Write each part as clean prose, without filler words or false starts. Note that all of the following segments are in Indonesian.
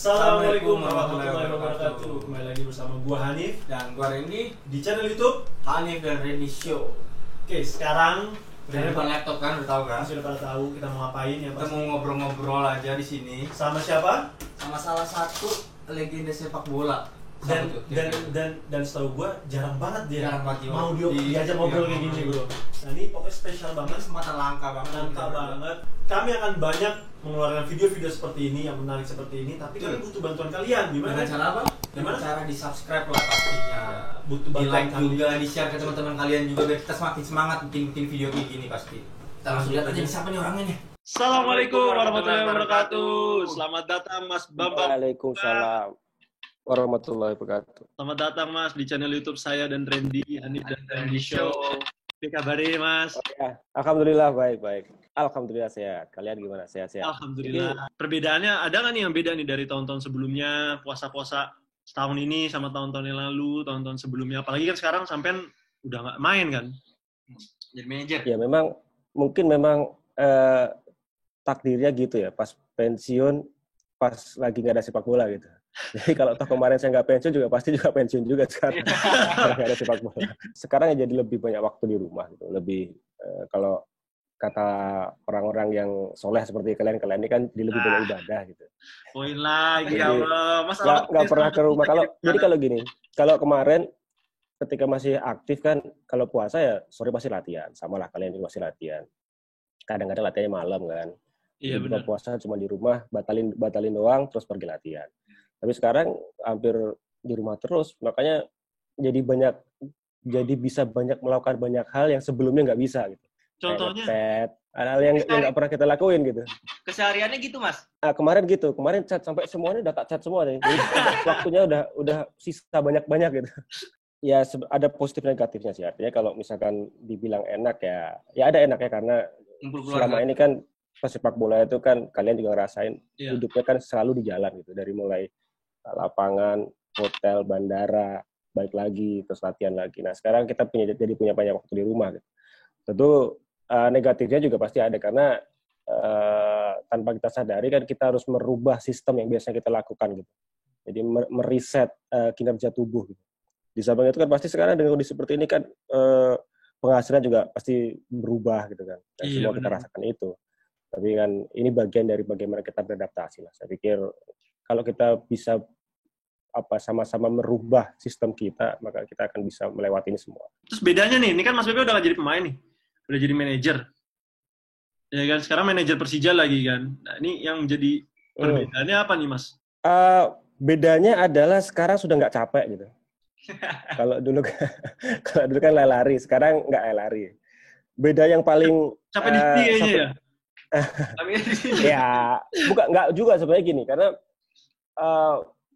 Assalamualaikum warahmatullahi wabarakatuh. Kembali lagi bersama gua Hanif dan gua Randy di channel YouTube Hanif dan Randy Show. Oke, sekarang Udah depan laptop kan, udah tahu kan? sudah pada tahu kita mau ngapain ya, Kita Mas? mau ngobrol-ngobrol aja di sini Sama siapa? sama salah satu legenda sepak bola. Dan setahu gua jarang banget dia Jarang banget mau diajak ngobrol kayak gini, Bro. Nah, ini pokoknya spesial banget, Kesempatan langka banget. langka banget. Kami akan banyak mengeluarkan video-video seperti ini yang menarik seperti ini, tapi kami butuh bantuan kalian. Gimana? Dengan cara apa? Dengan cara di subscribe lah pastinya. Butuh Di bantuan like kami. juga, di share ke teman-teman kalian juga biar kita semakin semangat bikin video kayak gini pasti. Kita langsung lihat aja siapa nih orangnya nih. Assalamualaikum warahmatullahi wabarakatuh. Selamat datang Mas Bambang. Waalaikumsalam warahmatullahi wabarakatuh. Selamat datang Mas di channel YouTube saya dan Randy, Hanif dan Randy Show. Apa kabarnya Mas? Oh, ya. Alhamdulillah baik. Alhamdulillah sehat. Kalian gimana? Sehat-sehat? Alhamdulillah. Perbedaannya ada nggak nih yang beda nih dari tahun-tahun sebelumnya, puasa-puasa setahun ini sama tahun-tahun yang lalu, tahun-tahun sebelumnya? Apalagi kan sekarang sampean udah nggak main kan? Jadi manajer. Ya mungkin memang takdirnya gitu ya. Pas pensiun, pas lagi nggak ada sepak bola gitu. Jadi kalau toh kemarin saya nggak pensiun juga pasti juga pensiun juga sekarang. Nggak ada sepak bola. Sekarang ya jadi lebih banyak waktu di rumah gitu. Lebih kalau kata orang-orang yang soleh seperti kalian ini kan lebih banyak ibadah gitu. Poin lagi ya Jadi, Allah. Mas nggak pernah ke rumah. Kalau gini, kalau kemarin ketika masih aktif kan, kalau puasa ya sore pasti latihan, sama lah kalian juga masih latihan. Kadang-kadang latihannya malam kan. Iya Buka benar. puasa cuma di rumah, batalin doang, terus pergi latihan. Tapi sekarang hampir di rumah terus, makanya jadi bisa banyak melakukan banyak hal yang sebelumnya nggak bisa gitu. Contohnya? Kayak hal yang nggak pernah kita lakuin gitu. Kesehariannya gitu, Mas. Kemarin chat sampai semuanya udah tak chat semua nih. Jadi waktunya udah sisa banyak gitu. Ya ada positif negatifnya sih, artinya kalau misalkan dibilang enak ya ada enaknya karena selama ini kan pesepak bola itu kan kalian juga ngerasain hidupnya kan selalu di jalan gitu, dari mulai lapangan, hotel, bandara, balik lagi, terus latihan lagi. Nah sekarang kita punya banyak waktu di rumah gitu. Tentu negatifnya juga pasti ada karena tanpa kita sadari kan kita harus merubah sistem yang biasanya kita lakukan gitu. Jadi mereset kinerja tubuh gitu. Di samping itu kan pasti sekarang dengan kondisi seperti ini kan penghasilan juga pasti berubah gitu kan. Dan semua kita rasakan itu. Tapi kan ini bagian dari bagaimana kita beradaptasi lah. Saya pikir kalau kita bisa sama-sama merubah sistem kita, maka kita akan bisa melewati ini semua. Terus bedanya nih, ini kan Mas Bebe udah gak jadi pemain nih, udah jadi manajer. Ya kan, sekarang manajer Persija lagi kan. Nah ini yang menjadi perbedaannya apa nih Mas? Bedanya adalah sekarang sudah nggak capek gitu. Kalau dulu kan lari, sekarang nggak lari. Beda yang paling capek di sini kayaknya ya. Ya, nggak juga sebenarnya gini, karena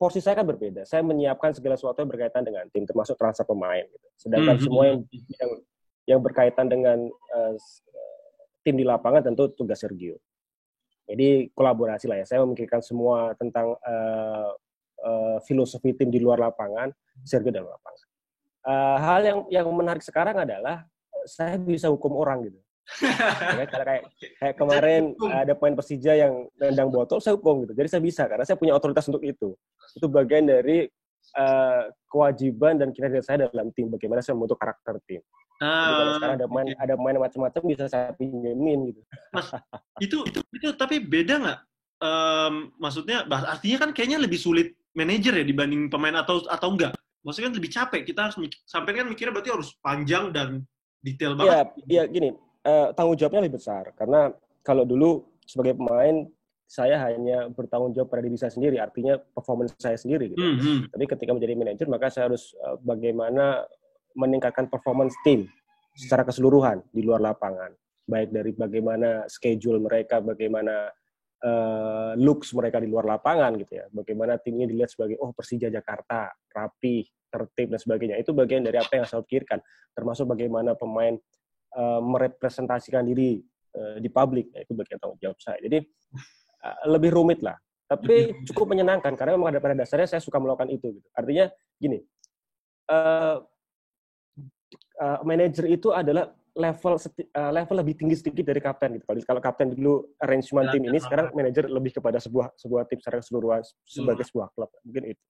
porsi saya kan berbeda. Saya menyiapkan segala sesuatu yang berkaitan dengan tim, termasuk transfer pemain. Gitu. Sedangkan semua yang berkaitan dengan tim di lapangan tentu tugas Sergio. Jadi kolaborasi lah ya. Saya memikirkan semua tentang filosofi tim di luar lapangan, Sergio dalam lapangan. Hal yang menarik sekarang adalah saya bisa hukum orang gitu. kayak kemarin ada pemain Persija yang nendang botol, saya hukum gitu. Jadi saya bisa karena saya punya otoritas untuk itu. Itu bagian dari kewajiban dan kinerja saya dalam tim. Bagaimana saya membentuk karakter tim. Jadi kalau sekarang ada pemain macam-macam bisa saya pinjemin gitu. Mas, itu tapi beda nggak? Maksudnya artinya kan kayaknya lebih sulit manajer ya dibanding pemain atau enggak? Maksudnya kan lebih capek. Kita harus sampai kan mikirnya berarti harus panjang dan detail banget. Iya gini. Tanggung jawabnya lebih besar karena kalau dulu sebagai pemain saya hanya bertanggung jawab pada diri saya sendiri, artinya performance saya sendiri gitu. Tapi ketika menjadi manajer maka saya harus bagaimana meningkatkan performance tim secara keseluruhan di luar lapangan, baik dari bagaimana schedule mereka, bagaimana looks mereka di luar lapangan gitu ya, bagaimana timnya dilihat sebagai Persija Jakarta rapi, tertib dan sebagainya. Itu bagian dari apa yang saya pikirkan, termasuk bagaimana pemain merepresentasikan diri di publik, itu bagian tanggung jawab saya. Jadi lebih rumit lah, tapi cukup menyenangkan karena memang pada dasarnya saya suka melakukan itu. Gitu. Artinya gini, manajer itu adalah level lebih tinggi sedikit dari kapten gitu. Kalau kapten dulu arrangement tim ini, sekarang manajer lebih kepada sebuah tim secara keseluruhan sebagai sebuah klub. Mungkin itu.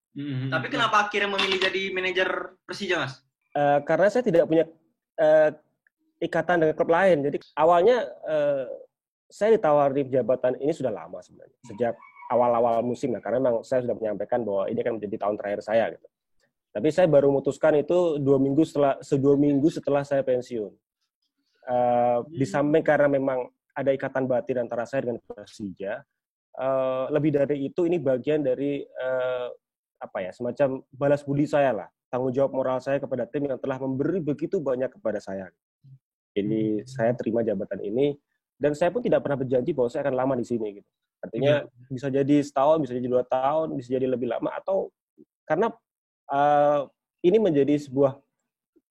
Tapi kenapa akhirnya memilih jadi manajer Persija, Mas? Karena saya tidak punya ikatan dengan klub lain. Jadi awalnya saya ditawari jabatan ini sudah lama sebenarnya. Sejak awal-awal musim lah. Karena memang saya sudah menyampaikan bahwa ini akan menjadi tahun terakhir saya gitu. Tapi saya baru memutuskan itu 2 minggu setelah saya pensiun. Di samping karena memang ada ikatan batin antara saya dengan Persija, lebih dari itu ini bagian dari semacam balas budi saya lah, tanggung jawab moral saya kepada tim yang telah memberi begitu banyak kepada saya. Jadi saya terima jabatan ini dan saya pun tidak pernah berjanji bahwa saya akan lama di sini gitu. Artinya bisa jadi setahun, bisa jadi 2 tahun, bisa jadi lebih lama, atau karena ini menjadi sebuah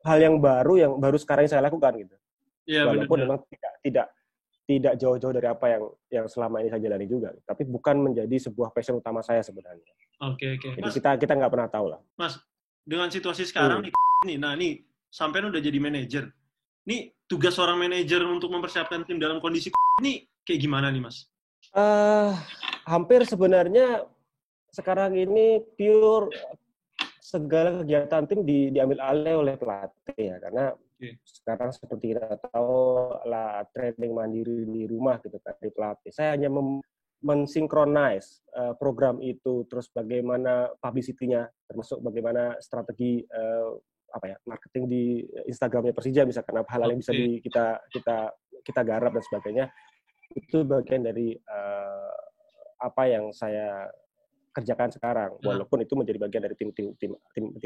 hal yang baru sekarang saya lakukan gitu. Ya, walaupun memang tidak jauh-jauh dari apa yang selama ini saya jalani juga, tapi bukan menjadi sebuah passion utama saya sebenarnya. Oke. Jadi Mas, kita nggak pernah tahu lah. Mas, dengan situasi sekarang nih sampai udah jadi manajer. Nih tugas seorang manajer untuk mempersiapkan tim dalam kondisi ini kayak gimana nih, Mas? Hampir sebenarnya sekarang ini pure segala kegiatan tim diambil alih oleh pelatih ya, karena sekarang seperti kita tahu lah training mandiri di rumah gitu kan di pelatih. Saya hanya mensinkronize program itu, terus bagaimana publicity-nya, termasuk bagaimana strategi marketing di Instagramnya Persija misalkan, hal-hal yang bisa kita garap dan sebagainya. Itu bagian dari apa yang saya kerjakan sekarang, walaupun itu menjadi bagian dari tim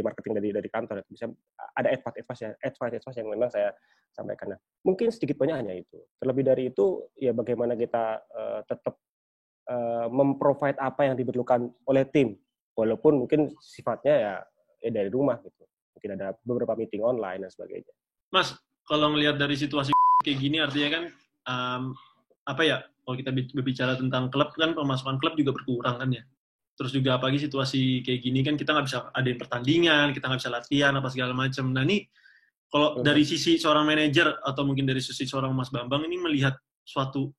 marketing dari kantor. Bisa ada advice yang memang saya sampaikan. Nah, mungkin sedikit banyak hanya itu. Terlebih dari itu, ya bagaimana kita tetap memprovide apa yang diperlukan oleh tim, walaupun mungkin sifatnya ya dari rumah gitu. Mungkin ada beberapa meeting online dan sebagainya. Mas, kalau ngelihat dari situasi kayak gini, artinya kan kalau kita berbicara tentang klub kan, pemasukan klub juga berkurang kan ya. Terus juga apalagi situasi kayak gini kan kita nggak bisa adain pertandingan, kita nggak bisa latihan apa segala macam. Nah ini kalau dari sisi seorang manajer atau mungkin dari sisi seorang Mas Bambang ini melihat suatu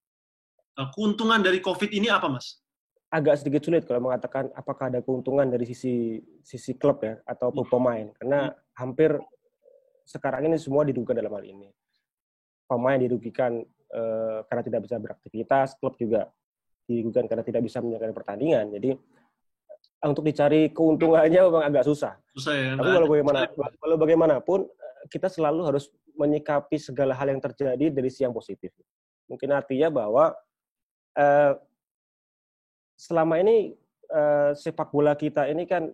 keuntungan dari COVID ini apa, Mas? Agak sedikit sulit kalau mengatakan apakah ada keuntungan dari sisi klub ya atau pemain, karena hampir sekarang ini semua dirugikan dalam hal ini. Pemain dirugikan karena tidak bisa beraktivitas, klub juga dirugikan karena tidak bisa menjalankan pertandingan. Jadi untuk dicari keuntungannya memang agak susah. Ya, tapi kalau bagaimanapun kita selalu harus menyikapi segala hal yang terjadi dari sisi yang positif. Mungkin artinya bahwa selama ini sepak bola kita ini kan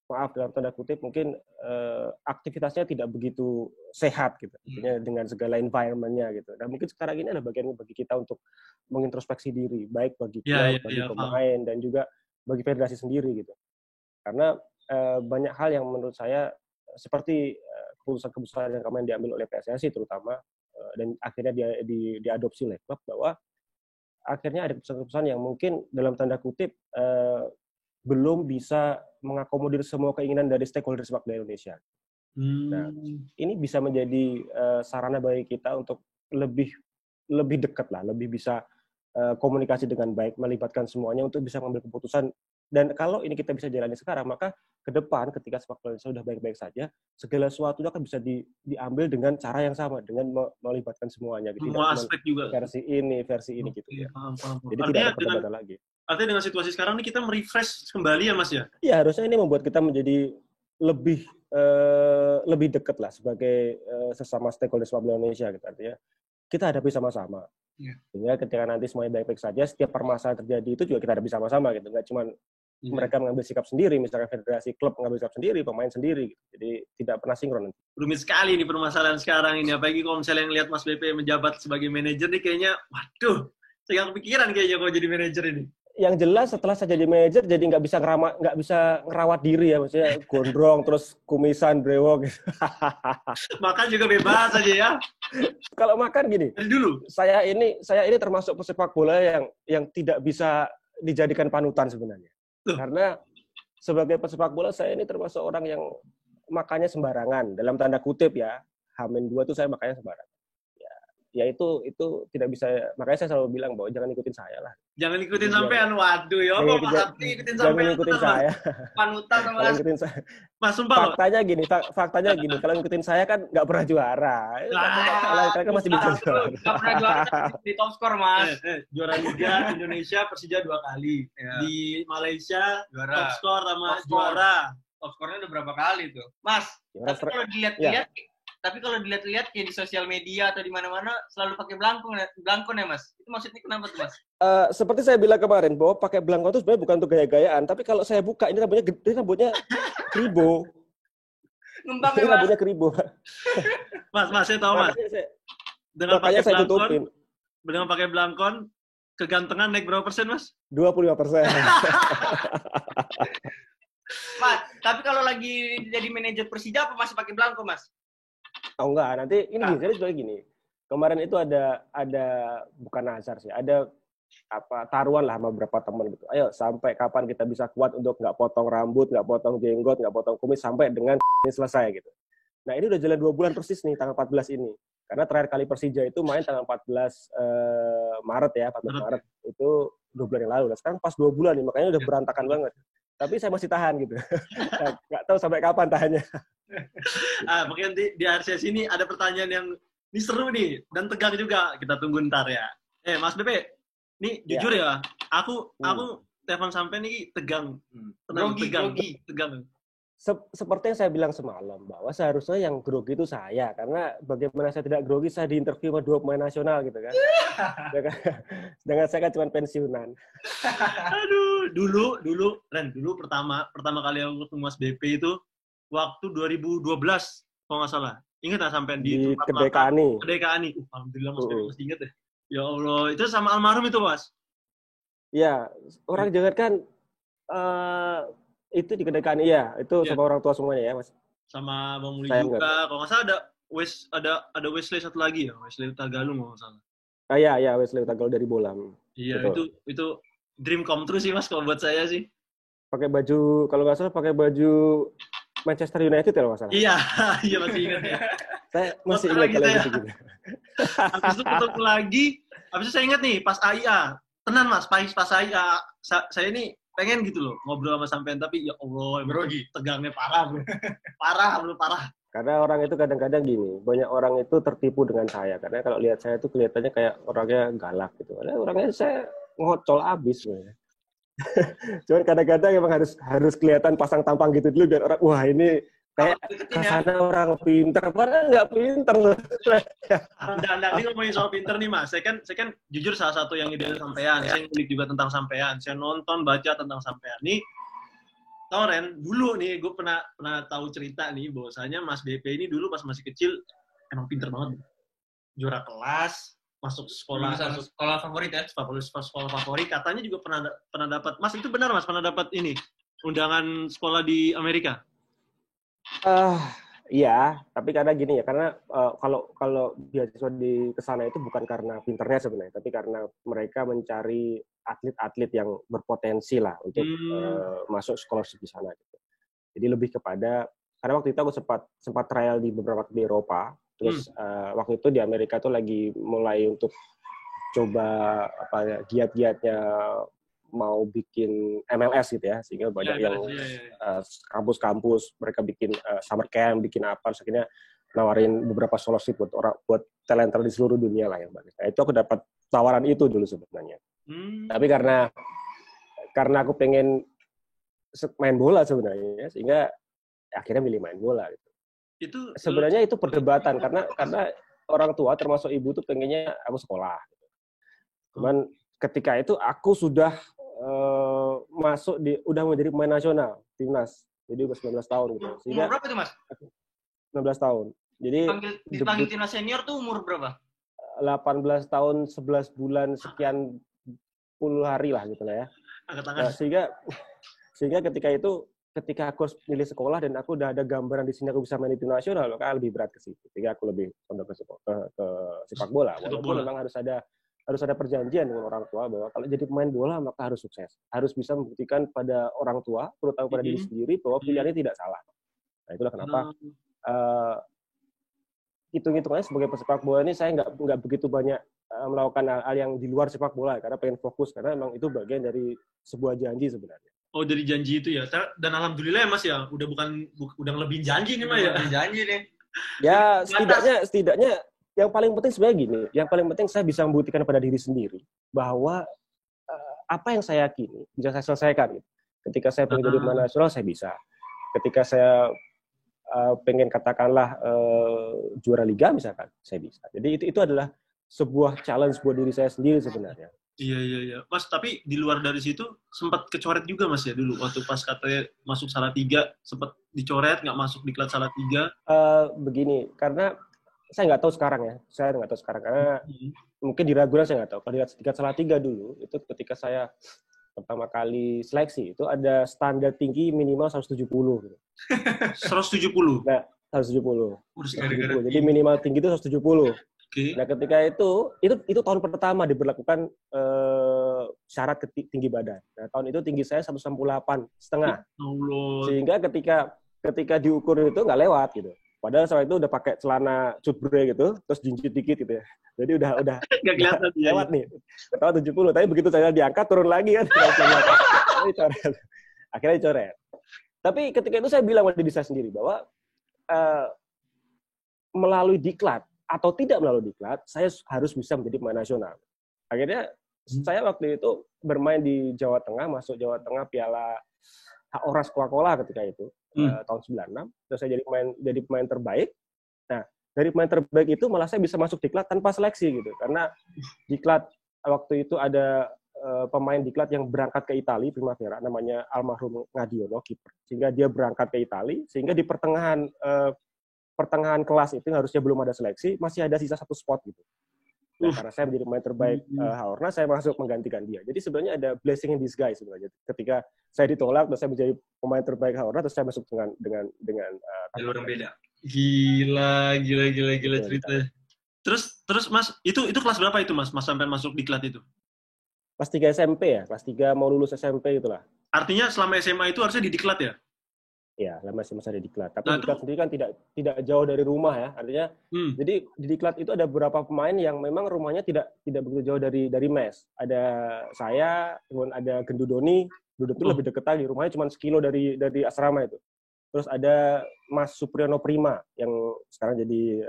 maaf dalam tanda kutip mungkin aktivitasnya tidak begitu sehat gitu, dengan segala environment-nya gitu. Dan mungkin sekarang ini adalah bagian bagi kita untuk mengintrospeksi diri, baik bagi klub, bagi pemain, dan juga bagi federasi sendiri gitu. Karena banyak hal yang menurut saya seperti keputusan-keputusan yang kemarin diambil oleh PSSI terutama, dan akhirnya diadopsi oleh klub, bahwa akhirnya ada keputusan-keputusan yang mungkin dalam tanda kutip belum bisa mengakomodir semua keinginan dari stakeholder sepak bola Indonesia. Nah, ini bisa menjadi sarana bagi kita untuk lebih dekat lah, lebih bisa komunikasi dengan baik, melibatkan semuanya untuk bisa mengambil keputusan. Dan kalau ini kita bisa jalani sekarang, maka ke depan ketika sepak bola sudah baik-baik saja, segala sesuatu akan bisa diambil dengan cara yang sama, dengan melibatkan semuanya. Gitu. Semua aspek juga. Versi ini gitu. Ya. Paham. Jadi artinya tidak ada perdebatan lagi. Artinya dengan situasi sekarang ini kita merefresh kembali ya, Mas ya? Iya, harusnya ini membuat kita menjadi lebih dekat lah sebagai sesama stakeholder sepak bola Indonesia. Gitu. Artinya kita hadapi sama-sama. Sehingga ketika nanti semuanya baik-baik saja, setiap permasalahan terjadi itu juga kita hadapi sama-sama gitu. Nggak cuma mereka mengambil sikap sendiri, misalkan federasi klub mengambil sikap sendiri, pemain sendiri gitu. Jadi tidak pernah sinkron. Rumit sekali nih permasalahan sekarang ini, apalagi kalau misalnya ngelihat Mas BP menjabat sebagai manajer nih, kayaknya waduh, saya nggak kepikiran kayaknya kalau jadi manajer ini. Yang jelas setelah saya jadi manajer jadi nggak bisa ngerawat diri ya, maksudnya gondrong terus kumisan brewok gitu. Makan juga bebas aja ya. Kalau makan gini, dulu saya ini termasuk pesepak bola yang tidak bisa dijadikan panutan sebenarnya. Karena sebagai pesepak bola saya ini termasuk orang yang makannya sembarangan dalam tanda kutip ya. H-2 tuh saya makanya sebarang. Ya itu tidak bisa, makanya saya selalu bilang bahwa jangan ikutin saya lah. Jangan ikutin Jangan- sampean. Waduh, ya jangan Mas ikut- Abdi ikutin Jangan sampean. ngikutin bener, Mas. saya. Panutan sama Kalau Mas. ngikutin saya, Mas, sumpah loh. faktanya gini, kalau ngikutin saya kan nggak pernah juara. Kalian kan masih bisa juara. Gak pernah juara di top skor, Mas. Juara Liga Indonesia Persija 2 kali. Ya. Di Malaysia Juara. top skor sama Top skor. juara. Top skornya udah berapa kali tuh. Mas, Juara tapi kalau dilihat-lihat kayak di sosial media atau di mana-mana selalu pakai belangkon ya, Mas. Itu maksudnya kenapa tuh, Mas? Seperti saya bilang kemarin bahwa pakai belangkon itu sebenarnya bukan untuk gaya-gayaan, tapi kalau saya buka ini rambutnya gede, rambutnya kribo. Ngembang Ini ya, Mas. rambutnya kribo. Mas, saya tahu Mas. Dengan Makanya pakai saya belangkon, tutupin dengan pakai belangkon, kegantengan naik berapa persen, Mas? 25%. Mas, tapi kalau lagi jadi manajer Persija apa masih pakai belangkon, Mas? Oh enggak, nanti ini jadi sebenarnya gini. Kemarin itu ada bukan nazar sih, ada taruhan lah sama beberapa teman gitu. Ayo sampai kapan kita bisa kuat untuk nggak potong rambut, nggak potong jenggot, nggak potong kumis sampai dengan ini selesai gitu. Nah ini udah jalan 2 bulan persis nih tanggal 14 ini. Karena terakhir kali Persija itu main tanggal 14 Maret ya, 14 Maret itu 2 bulan yang lalu. Nah, sekarang pas 2 bulan nih, makanya udah berantakan banget. Tapi saya masih tahan gitu. Nggak tahu sampai kapan tahannya. Mungkin di RCS ini ada pertanyaan yang ini seru nih dan tegang juga. Kita tunggu ntar ya. Mas Bepe, nih jujur ya, aku telepon sampai nih tegang. Grogi. Tegang. Seperti yang saya bilang semalam, bahwa seharusnya yang grogi itu saya, karena bagaimana saya tidak grogi, saya diinterview sama 2 pemain nasional gitu kan. Sedangkan saya kan cuma pensiunan. Aduh, dulu pertama kali aku ketemu Mas BP itu waktu 2012 kalau nggak salah. Ingat nggak sampai di KDKANI. Alhamdulillah Mas BP masih ingat ya. Ya Allah, itu sama almarhum itu, Mas. Ya, orang jangan kan itu di KDKANI ya, itu sama orang tua semuanya ya, Mas. Sama Bang Muli juga. Kalau nggak salah ada Wesley satu lagi ya, Wesley Tagalung kalau nggak salah. Iya, Wesley Tagalung dari Bolam. Iya, itu dream come true sih, Mas, kalau buat saya sih. Pakai baju, kalau nggak salah pakai baju Manchester United ya kalau nggak salah. Iya masih ingat ya. Saya masih ingat kalau gitu. Habis itu ketemu lagi, habis itu saya ingat nih pas AIA. Tenan Mas, pas AIA saya ini pengen gitu loh ngobrol sama sampean, tapi ya Allah, grogi, tegangnya parah bro. Parah. Karena orang itu kadang-kadang gini, banyak orang itu tertipu dengan saya. Karena kalau lihat saya itu kelihatannya kayak orangnya galak gitu. Karena orangnya saya ngocol abis sebenarnya. Cuman kadang-kadang emang harus kelihatan pasang tampang gitu dulu biar orang, wah ini kayak kesana orang pinter, padahal nggak pinter loh. Ini ngomongin soal pinter nih Mas, saya kan jujur salah satu yang ideal sampean, saya ngulik juga tentang sampean, saya nonton baca tentang sampean. Nih, tau Ren, dulu nih gue pernah tahu cerita nih bahwasanya Mas BP ini dulu pas masih kecil emang pinter banget, juara kelas, masuk sekolah favorit ya, sekolah favorit, katanya juga pernah dapat. Mas itu benar Mas, pernah dapat ini undangan sekolah di Amerika? Iya, tapi karena gini ya, karena kalau beasiswa di kesana itu bukan karena pinternya sebenarnya, tapi karena mereka mencari atlet-atlet yang berpotensi lah untuk masuk scholarship di sana gitu. Jadi lebih kepada, karena waktu itu aku sempat trial di beberapa di Eropa, terus waktu itu di Amerika tuh lagi mulai untuk coba giat-giatnya mau bikin MLS gitu ya, sehingga banyak yang kampus-kampus mereka bikin summer camp, bikin apa, terus akhirnya nawarin beberapa scholarship buat talenta di seluruh dunia lah yang banyak. Nah, itu aku dapat tawaran itu dulu sebenarnya. Tapi karena aku pengen main bola sebenarnya, sehingga akhirnya milih main bola gitu. Itu sebenarnya itu perdebatan karena orang tua termasuk ibu tuh pengennya aku sekolah. Gitu. Cuman ketika itu aku sudah udah menjadi pemain nasional timnas, jadi udah 19 tahun gitu. Umur berapa itu Mas? 19 tahun. Jadi dipanggil timnas senior tuh umur berapa? 18 tahun 11 bulan sekian puluh hari lah gitu lah ya. Nah, sehingga ketika aku harus milih sekolah dan aku udah ada gambaran di sini aku bisa main di tim nasional, maka lebih berat ke situ. Sehingga aku lebih condong ke sepak bola. Walaupun memang harus ada perjanjian dengan orang tua bahwa kalau jadi pemain bola maka harus sukses. Harus bisa membuktikan pada orang tua, terutama pada diri sendiri bahwa pilihannya tidak salah. Nah, itulah kenapa hitung-hitungannya sebagai pesepak bola ini saya nggak begitu banyak melakukan hal yang di luar sepak bola karena pengen fokus karena memang itu bagian dari sebuah janji sebenarnya. Oh, dari janji itu ya. Dan alhamdulillah ya Mas ya, udah ngelebihin janji nih Mas ya. Janji nih. Ya setidaknya yang paling penting sebenarnya gini, yang paling penting saya bisa membuktikan pada diri sendiri bahwa apa yang saya yakini bisa saya selesaikan. Gitu. Ketika saya pengen jadi pemain nasional saya bisa. Ketika saya pengen katakanlah juara liga misalkan saya bisa. Jadi itu adalah sebuah challenge buat diri saya sendiri sebenarnya. Iya. Mas, tapi di luar dari situ sempat kecoret juga Mas ya dulu waktu pas katanya masuk Salatiga sempat dicoret nggak masuk diklat Salatiga. Begini, karena saya nggak tahu sekarang ya. Saya nggak tahu sekarang karena mungkin di Ragunan saya nggak tahu. Kalau di diklat Salatiga dulu itu ketika saya pertama kali seleksi itu ada standar tinggi minimal 170 gitu. 170. Nah, 170. Gara-gara Jadi minimal tinggi itu 170. Okay. Nah, ketika itu tahun pertama diberlakukan syarat tinggi badan. Nah, tahun itu tinggi saya 168,5. Sehingga ketika diukur itu nggak lewat gitu. Padahal saat itu udah pakai celana cutbre gitu, terus jinjit dikit gitu ya. Jadi udah nggak kelihatan lewat nih. Ketawa 70, tapi begitu saya diangkat turun lagi kan. Akhirnya dicoret. Tapi ketika itu saya bilang pada diri saya sendiri bahwa melalui diklat atau tidak melalui diklat, saya harus bisa menjadi pemain nasional. Akhirnya saya waktu itu bermain di Jawa Tengah, masuk Jawa Tengah Piala Oras Coca-Cola ketika itu, tahun 96. Terus saya jadi pemain terbaik. Nah, dari pemain terbaik itu malah saya bisa masuk diklat tanpa seleksi gitu. Karena diklat waktu itu ada pemain diklat yang berangkat ke Italia, Primavera, namanya almarhum Ngadiono, kiper. Sehingga dia berangkat ke Italia, sehingga di pertengahan kelas itu harusnya belum ada seleksi, masih ada sisa 1 spot gitu. Nah, karena saya menjadi pemain terbaik Haorna, saya masuk menggantikan dia. Jadi sebenarnya ada blessing in disguise sebenarnya. Ketika saya ditolak, terus saya menjadi pemain terbaik Haorna, terus saya masuk dengan jalur yang beda. Gila ceritanya. Terus Mas, itu kelas berapa itu Mas sampai masuk diklat itu? Kelas 3 SMP ya, kelas 3 mau lulus SMP itulah. Artinya selama SMA itu harusnya di diklat ya? Ya, lama SMA saya di diklat. Tapi diklat sendiri kan tidak jauh dari rumah ya. Artinya, jadi di diklat itu ada beberapa pemain yang memang rumahnya tidak begitu jauh dari mes. Ada saya, kemudian ada Gendudoni. Gendudoni itu lebih dekat lagi. Rumahnya cuma 1 kilo dari asrama itu. Terus ada Mas Supriyono Prima yang sekarang jadi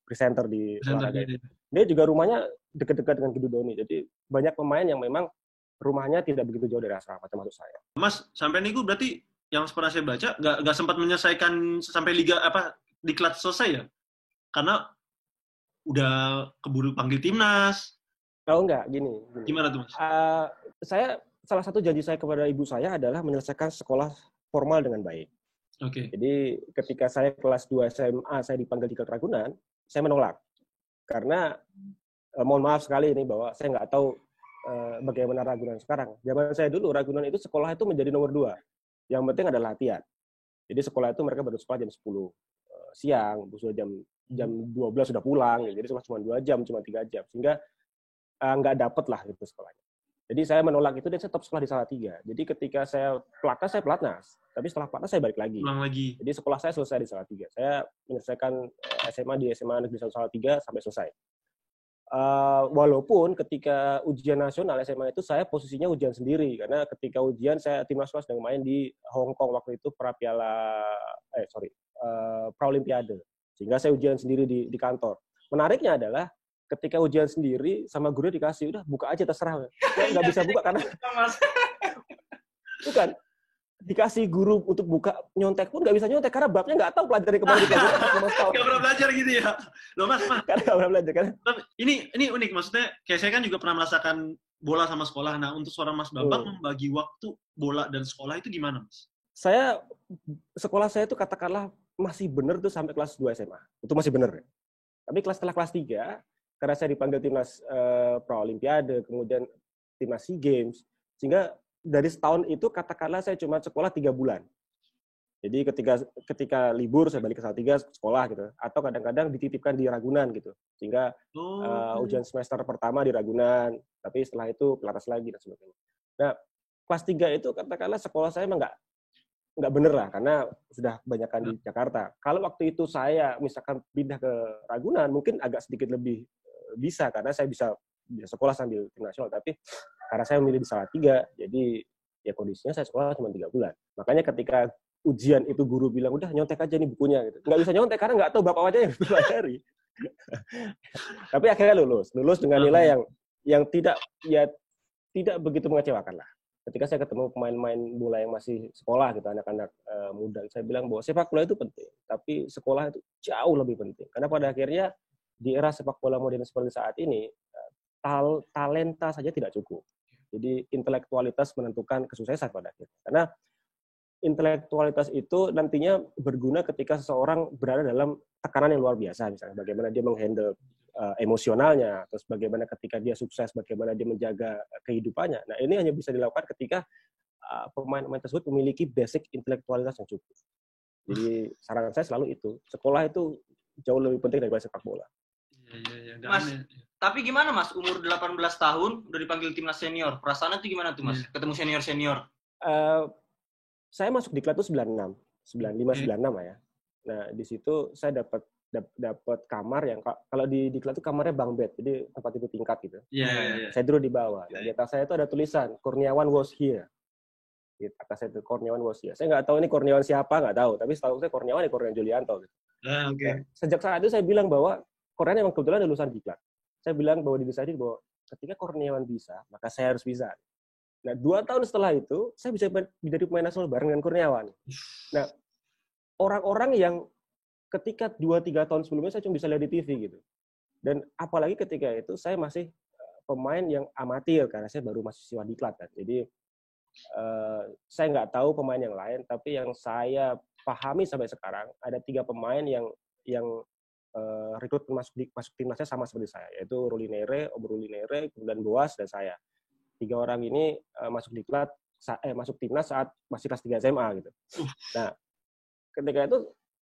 presenter di olahraga. Dia juga rumahnya dekat-dekat dengan Gendudoni. Jadi banyak pemain yang memang rumahnya tidak begitu jauh dari asrama termasuk saya. Mas, sampai niku berarti yang pernah saya baca nggak sempat menyelesaikan sampai liga diklat selesai ya? Karena udah keburu panggil timnas. Oh enggak, gini. Gimana tuh Mas? Saya salah satu janji saya kepada ibu saya adalah menyelesaikan sekolah formal dengan baik. Oke. Jadi ketika saya kelas 2 SMA saya dipanggil di Diklat Ragunan, saya menolak. Karena mohon maaf sekali ini bahwa saya nggak tahu bagaimana Ragunan sekarang. Zaman saya dulu Ragunan itu sekolah itu menjadi nomor 2. Yang penting adalah latihan. Jadi sekolah itu mereka baru sekolah jam 10 siang, sudah jam 12 sudah pulang. Jadi cuma 2 jam, cuma 3 jam. Sehingga nggak dapet lah gitu sekolahnya. Jadi saya menolak itu dan saya top sekolah di Salatiga. Jadi ketika saya pelatnas. Tapi setelah pelatnas saya balik lagi. Pulang lagi. Jadi sekolah saya selesai di Salatiga. Saya menyelesaikan SMA di SMA Negeri 1 Salatiga sampai selesai. Walaupun ketika ujian nasional SMA itu saya posisinya ujian sendiri karena ketika ujian saya timnas sedang main di Hong Kong waktu itu Praolimpiade sehingga saya ujian sendiri di kantor. Menariknya adalah ketika ujian sendiri sama guru dikasih udah buka aja terserah. Saya nggak bisa buka karena bukan dikasih guru untuk buka nyontek pun nggak bisa nyontek karena babnya nggak tahu pelajari kemana nggak pernah belajar gitu ya loh Mas karena nggak pernah belajar kan ini unik maksudnya kayak saya kan juga pernah merasakan bola sama sekolah. Nah untuk seorang Mas Bambang membagi waktu bola dan sekolah itu gimana Mas? Sekolah saya itu katakanlah masih benar tuh sampai kelas 2 SMA itu masih benar tapi setelah kelas 3 karena saya dipanggil timnas Praolimpiade kemudian timnas SEA Games sehingga dari setahun itu katakanlah saya cuma sekolah 3 bulan. Jadi ketika libur saya balik ke Salatiga sekolah gitu, atau kadang-kadang dititipkan di Ragunan gitu, sehingga ujian semester pertama di Ragunan, tapi setelah itu pelatnas lagi dan sebagainya. Nah kelas 3 itu katakanlah sekolah saya emang nggak bener lah, karena sudah kebanyakan di Jakarta. Kalau waktu itu saya misalkan pindah ke Ragunan, mungkin agak sedikit lebih bisa, karena saya bisa sekolah sambil tim nasional. Tapi karena saya memilih di Salatiga, jadi ya kondisinya saya sekolah cuma 3 bulan. Makanya ketika ujian itu guru bilang, udah nyontek aja nih bukunya. Gitu. Nggak bisa nyontek karena nggak tahu berapa wajah yang dipelajari. Tapi akhirnya lulus dengan nilai yang tidak begitu mengecewakan lah. Ketika saya ketemu pemain-pemain bola yang masih sekolah gitu, anak-anak muda, saya bilang bahwa sepak bola itu penting, tapi sekolah itu jauh lebih penting. Karena pada akhirnya di era sepak bola modern seperti saat ini, talenta saja tidak cukup. Jadi intelektualitas menentukan kesuksesan pada akhirnya. Karena intelektualitas itu nantinya berguna ketika seseorang berada dalam tekanan yang luar biasa, misalnya bagaimana dia menghandle emosionalnya, terus bagaimana ketika dia sukses, bagaimana dia menjaga kehidupannya. Nah, ini hanya bisa dilakukan ketika pemain-pemain tersebut memiliki basic intelektualitas yang cukup. Jadi saran saya selalu itu, sekolah itu jauh lebih penting daripada sepak bola. Mas, tapi gimana Mas, umur 18 tahun udah dipanggil timnas senior, perasaannya tuh gimana tuh Mas, ketemu senior-senior? Saya masuk diklat itu 96, 95, 96 lah ya. Nah, di situ saya dapat kamar yang kalau di diklat itu kamarnya bunk bed, jadi tempat tidur tingkat gitu. Iya. Saya duduk di bawah. Nah, di atas saya itu ada tulisan Kurniawan was here. Di atas saya itu Kurniawan was here. Saya nggak tahu ini Kurniawan siapa, nggak tahu. Tapi setahu saya Kurniawan ya Kurniawan Julianto. Gitu. Nah, sejak saat itu saya bilang bahwa Kurniawan memang kebetulan lulusan diklat. Saya bilang bahwa diri saya bahwa ketika Kurniawan bisa, maka saya harus bisa. Nah, 2 tahun setelah itu, saya bisa menjadi pemain nasional bareng dengan Kurniawan. Nah, orang-orang yang ketika 2-3 tahun sebelumnya saya cuma bisa lihat di TV gitu. Dan apalagi ketika itu saya masih pemain yang amatir karena saya baru mahasiswa diklat kan. Jadi saya nggak tahu pemain yang lain, tapi yang saya pahami sampai sekarang ada 3 pemain yang rekrut masuk timnasnya sama seperti saya, yaitu Rulinere, Om Rulinere, kemudian Boas dan saya. 3 orang ini masuk diklat, masuk timnas saat masih kelas 3 SMA gitu. Nah, ketika itu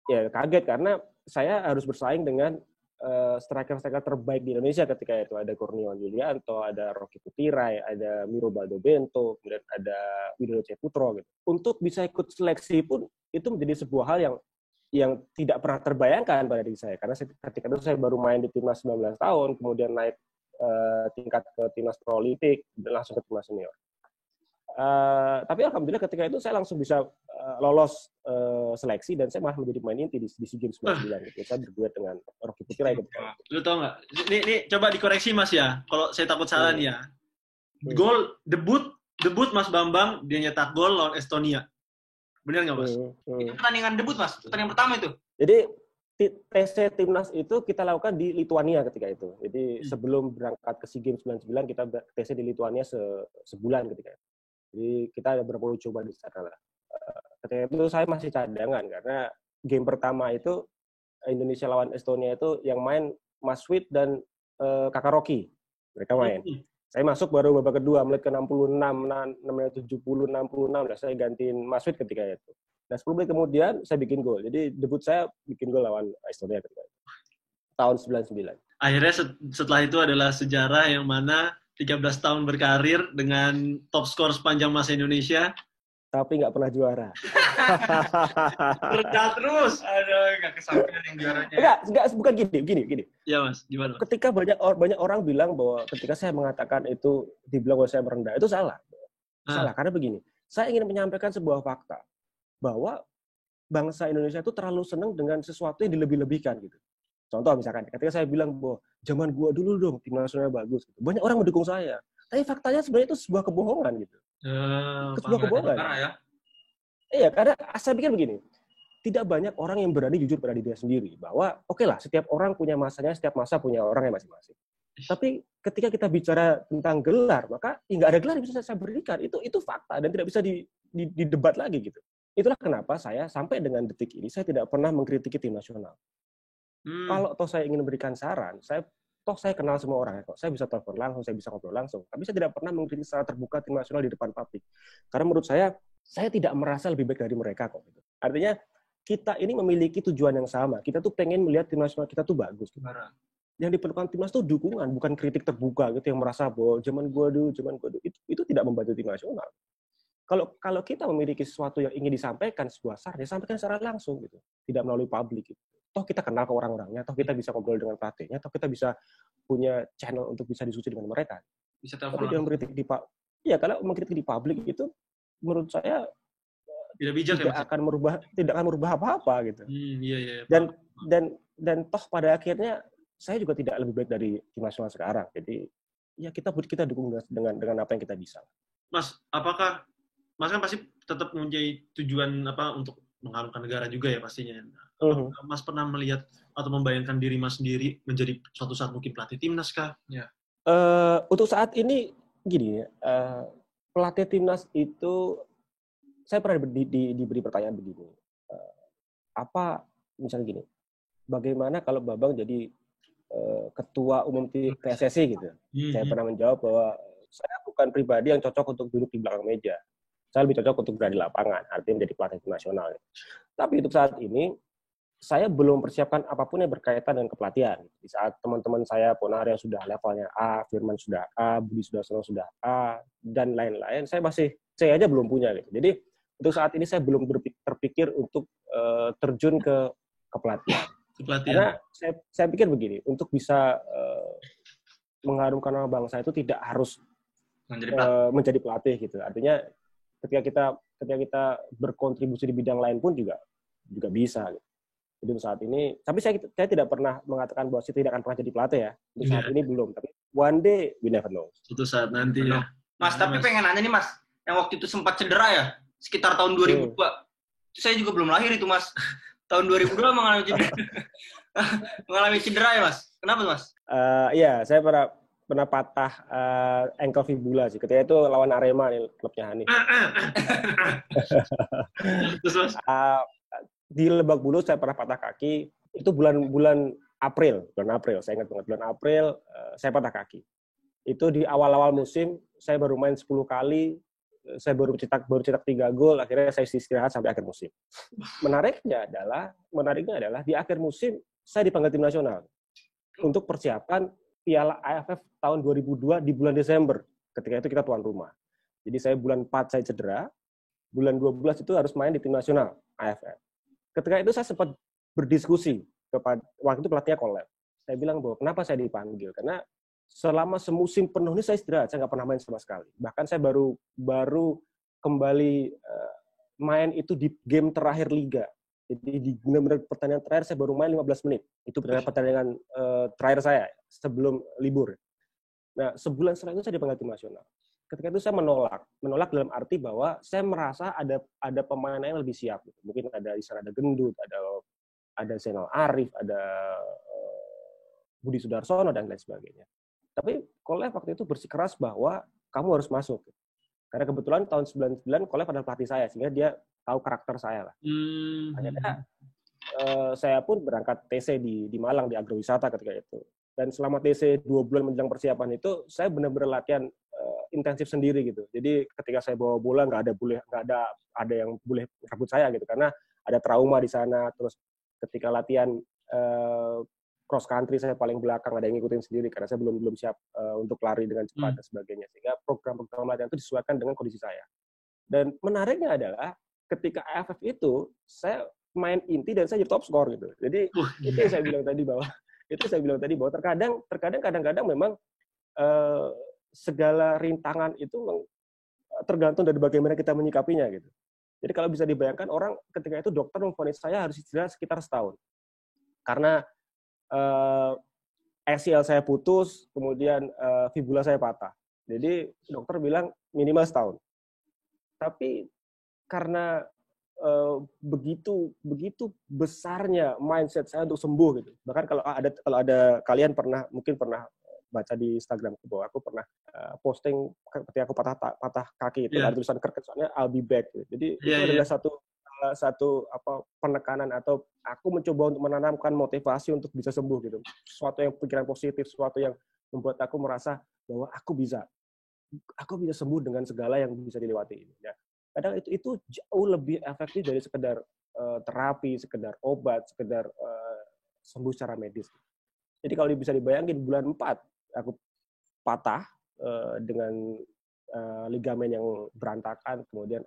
ya kaget karena saya harus bersaing dengan striker-striker terbaik di Indonesia ketika itu. Ada Kurniawan Julianto, ada Rocky Putirai, ada Miro Baldo Bento, kemudian ada Widodo Ceputro gitu. Untuk bisa ikut seleksi pun itu menjadi sebuah hal yang tidak pernah terbayangkan pada diri saya. Karena ketika itu saya baru main di timnas 19 tahun, kemudian naik tingkat ke timnas Paralimpik, dan langsung ke timnas senior. Tapi alhamdulillah ketika itu saya langsung bisa lolos seleksi dan saya malah menjadi pemain inti di SEA Games 99 gitu. Saya berduet dengan Rocky Putirai ketika itu. Lu tau nggak? Ini coba dikoreksi Mas ya. Kalau saya takut salah nih ya. Gol debut Mas Bambang dia nyetak gol lawan Estonia. Benar nggak Mas? Itu pertandingan debut Mas, pertandingan pertama itu. Jadi TC Timnas itu kita lakukan di Lituania ketika itu. Jadi sebelum berangkat ke SEA Games 99 kita TC di Lituania sebulan ketika itu. Jadi kita ada beberapa uji coba di sana lah. Ketika itu saya masih cadangan karena game pertama itu Indonesia lawan Estonia itu yang main Mas Wid dan Kakak Rocky. Mereka main. Saya masuk baru babak kedua, menit ke 66, 70, 66, dan saya gantiin Mas Wid ketika itu. Nah, 10 menit kemudian saya bikin gol. Jadi debut saya bikin gol lawan Estonia ketika itu. Tahun 99. Akhirnya setelah itu adalah sejarah yang mana 13 tahun berkarir dengan top skor sepanjang masa Indonesia. Tapi nggak pernah juara. Berkat terus. Aduh, nggak kesampaian yang juaranya. Enggak, bukan gini. Iya Mas, gimana Mas? Ketika banyak orang bilang bahwa ketika saya mengatakan itu, dibilang bahwa saya merendah, itu salah. Salah, karena begini. Saya ingin menyampaikan sebuah fakta. Bahwa bangsa Indonesia itu terlalu senang dengan sesuatu yang dilebih-lebihkan gitu. Contoh misalkan, ketika saya bilang bahwa zaman gua dulu dong tim nasionalnya bagus, gitu. Banyak orang mendukung saya. Tapi faktanya sebenarnya itu sebuah kebohongan gitu. Sebuah kebohongan. Ya? Iya, karena saya pikir begini, tidak banyak orang yang berani jujur pada dirinya sendiri bahwa oke lah, setiap orang punya masanya, setiap masa punya orang yang masing-masing. Tapi ketika kita bicara tentang gelar, maka nggak ada gelar yang bisa saya berikan. Itu fakta dan tidak bisa didebat lagi gitu. Itulah kenapa saya sampai dengan detik ini saya tidak pernah mengkritiki tim nasional. Kalau saya ingin memberikan saran, saya kenal semua orang. Saya bisa telepon langsung, saya bisa ngobrol langsung. Tapi saya tidak pernah mengkritik secara terbuka tim nasional di depan publik. Karena menurut saya tidak merasa lebih baik dari mereka kok. Artinya kita ini memiliki tujuan yang sama. Kita tuh pengen melihat tim nasional kita tuh bagus. Yang diperlukan timnas itu dukungan, bukan kritik terbuka gitu yang merasa bahwa zaman gua dulu itu tidak membantu tim nasional. Kalau kita memiliki sesuatu yang ingin disampaikan, sebuah saran, sampaikan secara langsung gitu, tidak melalui publik gitu. Toh kita kenal ke orang-orangnya, toh kita bisa ngobrol dengan pelatihnya, toh kita bisa punya channel untuk bisa diskusi dengan mereka. Bisa Tapi telepon dengan langsung. mengkritik kalau mengkritik di publik itu menurut saya Tidak bijak tidak ya, Mas? akan merubah apa-apa gitu. Iya. Dan toh pada akhirnya saya juga tidak lebih baik dari tim nasional sekarang. Jadi ya kita dukung dengan apa yang kita bisa. Mas, apakah Mas kan pasti tetap mempunyai tujuan untuk mengharumkan negara juga ya pastinya. Apakah Mas pernah melihat atau membayangkan diri Mas sendiri menjadi suatu saat mungkin pelatih timnas kah? Ya. Untuk saat ini gini, pelatih timnas itu saya pernah diberi pertanyaan begini, apa misalnya gini, bagaimana kalau Babang jadi ketua umum PSSI gitu? Saya pernah menjawab bahwa saya bukan pribadi yang cocok untuk duduk di belakang meja. Saya lebih cocok untuk berada di lapangan, artinya menjadi pelatih tim nasional. Tapi untuk saat ini, saya belum mempersiapkan apapun yang berkaitan dengan kepelatihan. Di saat teman-teman saya, Ponar yang sudah levelnya A, Firman sudah A, Budi Sudarsono sudah A, dan lain-lain, saya masih C aja belum punya gitu. Jadi untuk saat ini saya belum terpikir untuk terjun ke kepelatihan. Karena saya pikir begini, untuk bisa mengharumkan nama bangsa itu tidak harus menjadi pelatih gitu. Artinya ketika kita berkontribusi di bidang lain pun juga bisa gitu. Jadi untuk saat ini, tapi saya tidak pernah mengatakan bahwa saya tidak akan pernah jadi pelatih ya. Untuk saat ini belum, tapi one day we never know. Suatu saat nanti ya. Mas, tapi pengen nanya nih Mas, yang waktu itu sempat cedera ya, sekitar tahun 2002. Itu saya juga belum lahir itu Mas. Tahun 2002 mengalami cedera ya Mas. Kenapa Mas? Iya, saya pernah patah ankle fibula sih. Ketika itu lawan Arema nih, klubnya Hanif. Terus Mas? Di Lebak Bulus saya pernah patah kaki. Itu bulan April, saya ingat banget. Bulan April saya patah kaki. Itu di awal-awal musim, saya baru main 10 kali, saya baru cetak 3 gol, akhirnya saya istirahat sampai akhir musim. Menariknya adalah di akhir musim saya dipanggil tim nasional untuk persiapan Piala AFF tahun 2002 di bulan Desember. Ketika itu kita tuan rumah. Jadi saya bulan 4 saya cedera, bulan 12 itu harus main di tim nasional AFF. Ketika itu saya sempat berdiskusi waktu itu pelatihnya Kolab. Saya bilang bahwa kenapa saya dipanggil? Karena selama semusim penuh ini saya istirahat, saya nggak pernah main sama sekali. Bahkan saya baru kembali main itu di game terakhir Liga. Jadi di benar-benar pertandingan terakhir saya baru main 15 menit. Itu pertandingan terakhir saya sebelum libur. Nah, sebulan setelah itu saya dipanggil tim nasional. Ketika itu saya menolak dalam arti bahwa saya merasa ada pemain yang lebih siap. Mungkin di sana ada Gendut, ada Zainal Arif, ada Budi Sudarsono dan lain sebagainya. Tapi Kolef waktu itu bersikeras bahwa kamu harus masuk. Karena kebetulan tahun 99 Kolef adalah pelatih saya, sehingga dia tahu karakter saya lah. Akhirnya saya pun berangkat TC di Malang di agrowisata ketika itu. Dan selama TC 2 bulan menjelang persiapan itu, saya benar-benar latihan intensif sendiri gitu. Jadi ketika saya bawa bola nggak ada yang boleh rebut saya gitu, karena ada trauma di sana. Terus ketika latihan cross country saya paling belakang, ada yang ngikutin sendiri karena saya belum siap untuk lari dengan cepat dan sebagainya. Sehingga program latihan itu disesuaikan dengan kondisi saya. Dan menariknya adalah ketika AFF itu saya main inti dan saya jadi top skor gitu. Jadi itu yang saya bilang tadi bahwa kadang-kadang memang segala rintangan itu tergantung dari bagaimana kita menyikapinya gitu. Jadi kalau bisa dibayangkan orang ketika itu dokter memvonis saya harus istirahat sekitar setahun. Karena ACL saya putus, kemudian fibula saya patah. Jadi dokter bilang minimal setahun. Tapi karena begitu besarnya mindset saya untuk sembuh gitu. Bahkan kalau ada kalian mungkin pernah baca di Instagramku bahwa aku pernah posting ketika aku patah kaki itu ada tulisan kerkesannya I'll be back gitu. Jadi itu adalah satu penekanan atau aku mencoba untuk menanamkan motivasi untuk bisa sembuh gitu. Sesuatu yang pikiran positif, sesuatu yang membuat aku merasa bahwa aku bisa sembuh dengan segala yang bisa dilewati ini. Ya. Kadang itu jauh lebih efektif dari sekedar terapi, sekedar obat, sekedar sembuh secara medis. Jadi kalau bisa dibayangin bulan 4 aku patah dengan ligamen yang berantakan, kemudian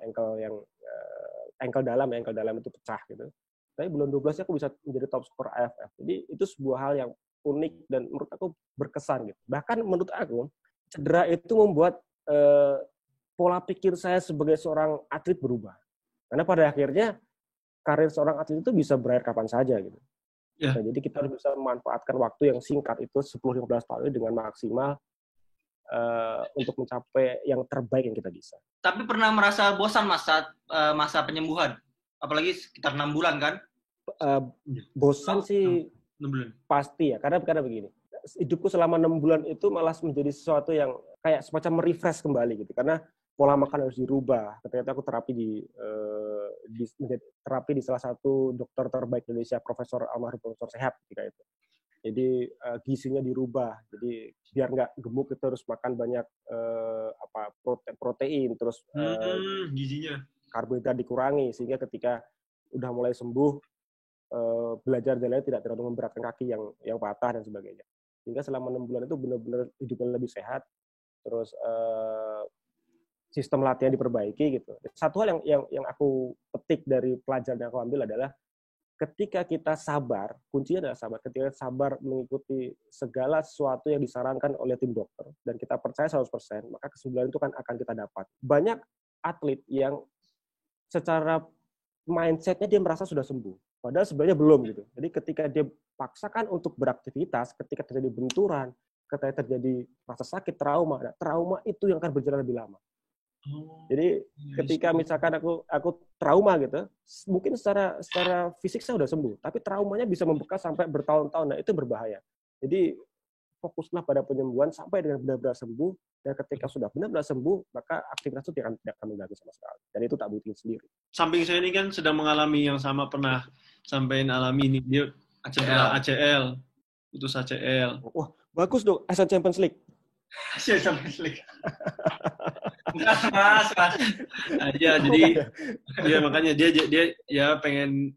ankle dalam itu pecah gitu. Tapi bulan 12 aku bisa menjadi top skor AFF. Jadi itu sebuah hal yang unik dan menurut aku berkesan gitu. Bahkan menurut aku cedera itu membuat pola pikir saya sebagai seorang atlet berubah. Karena pada akhirnya karir seorang atlet itu bisa berakhir kapan saja gitu. Ya. Nah, jadi kita harus bisa memanfaatkan waktu yang singkat itu 10-15 tahun dengan maksimal untuk mencapai yang terbaik yang kita bisa. Tapi pernah merasa bosan Mas saat masa penyembuhan? Apalagi sekitar 6 bulan kan? Bosan sih 6 bulan. pasti ya, karena begini. Hidupku selama 6 bulan itu malah menjadi sesuatu yang kayak semacam refresh kembali gitu. Karena pola makan harus dirubah. Ketika aku terapi di salah satu dokter terbaik Indonesia, almarhum Profesor Sehat ketika itu. Jadi gizinya dirubah. Jadi biar nggak gemuk itu harus makan banyak protein, terus gizinya karbohidrat dikurangi sehingga ketika udah mulai sembuh belajar jalannya tidak terlalu memberatkan kaki yang patah dan sebagainya. Sehingga selama 6 bulan itu benar-benar hidupnya lebih sehat. Terus sistem latihan diperbaiki gitu. Satu hal yang aku petik dari pelajaran yang aku ambil adalah ketika kita sabar, kuncinya adalah sabar. Ketika sabar mengikuti segala sesuatu yang disarankan oleh tim dokter dan kita percaya 100%, maka kesembuhan itu akan kita dapat. Banyak atlet yang secara mindset-nya dia merasa sudah sembuh, padahal sebenarnya belum gitu. Jadi ketika dia paksakan untuk beraktivitas, ketika terjadi benturan, ketika terjadi rasa sakit, trauma itu yang akan berjalan lebih lama. Jadi ketika misalkan aku trauma gitu, mungkin secara fisik saya udah sembuh, tapi traumanya bisa membekas sampai bertahun-tahun. Nah, itu berbahaya. Jadi fokuslah pada penyembuhan sampai dengan benar-benar sembuh, dan ketika sudah benar-benar sembuh, maka aktivitas itu tidak akan mengganggu sama sekali. Dan itu tak buktiin sendiri. Samping saya ini kan sedang mengalami yang sama, pernah sampai alami ini, dia cedera ACL, putus ACL. Wah, bagus dong, Asian Champions League. Asian Champions League. Mas. Ya, jadi dia makanya dia ya pengen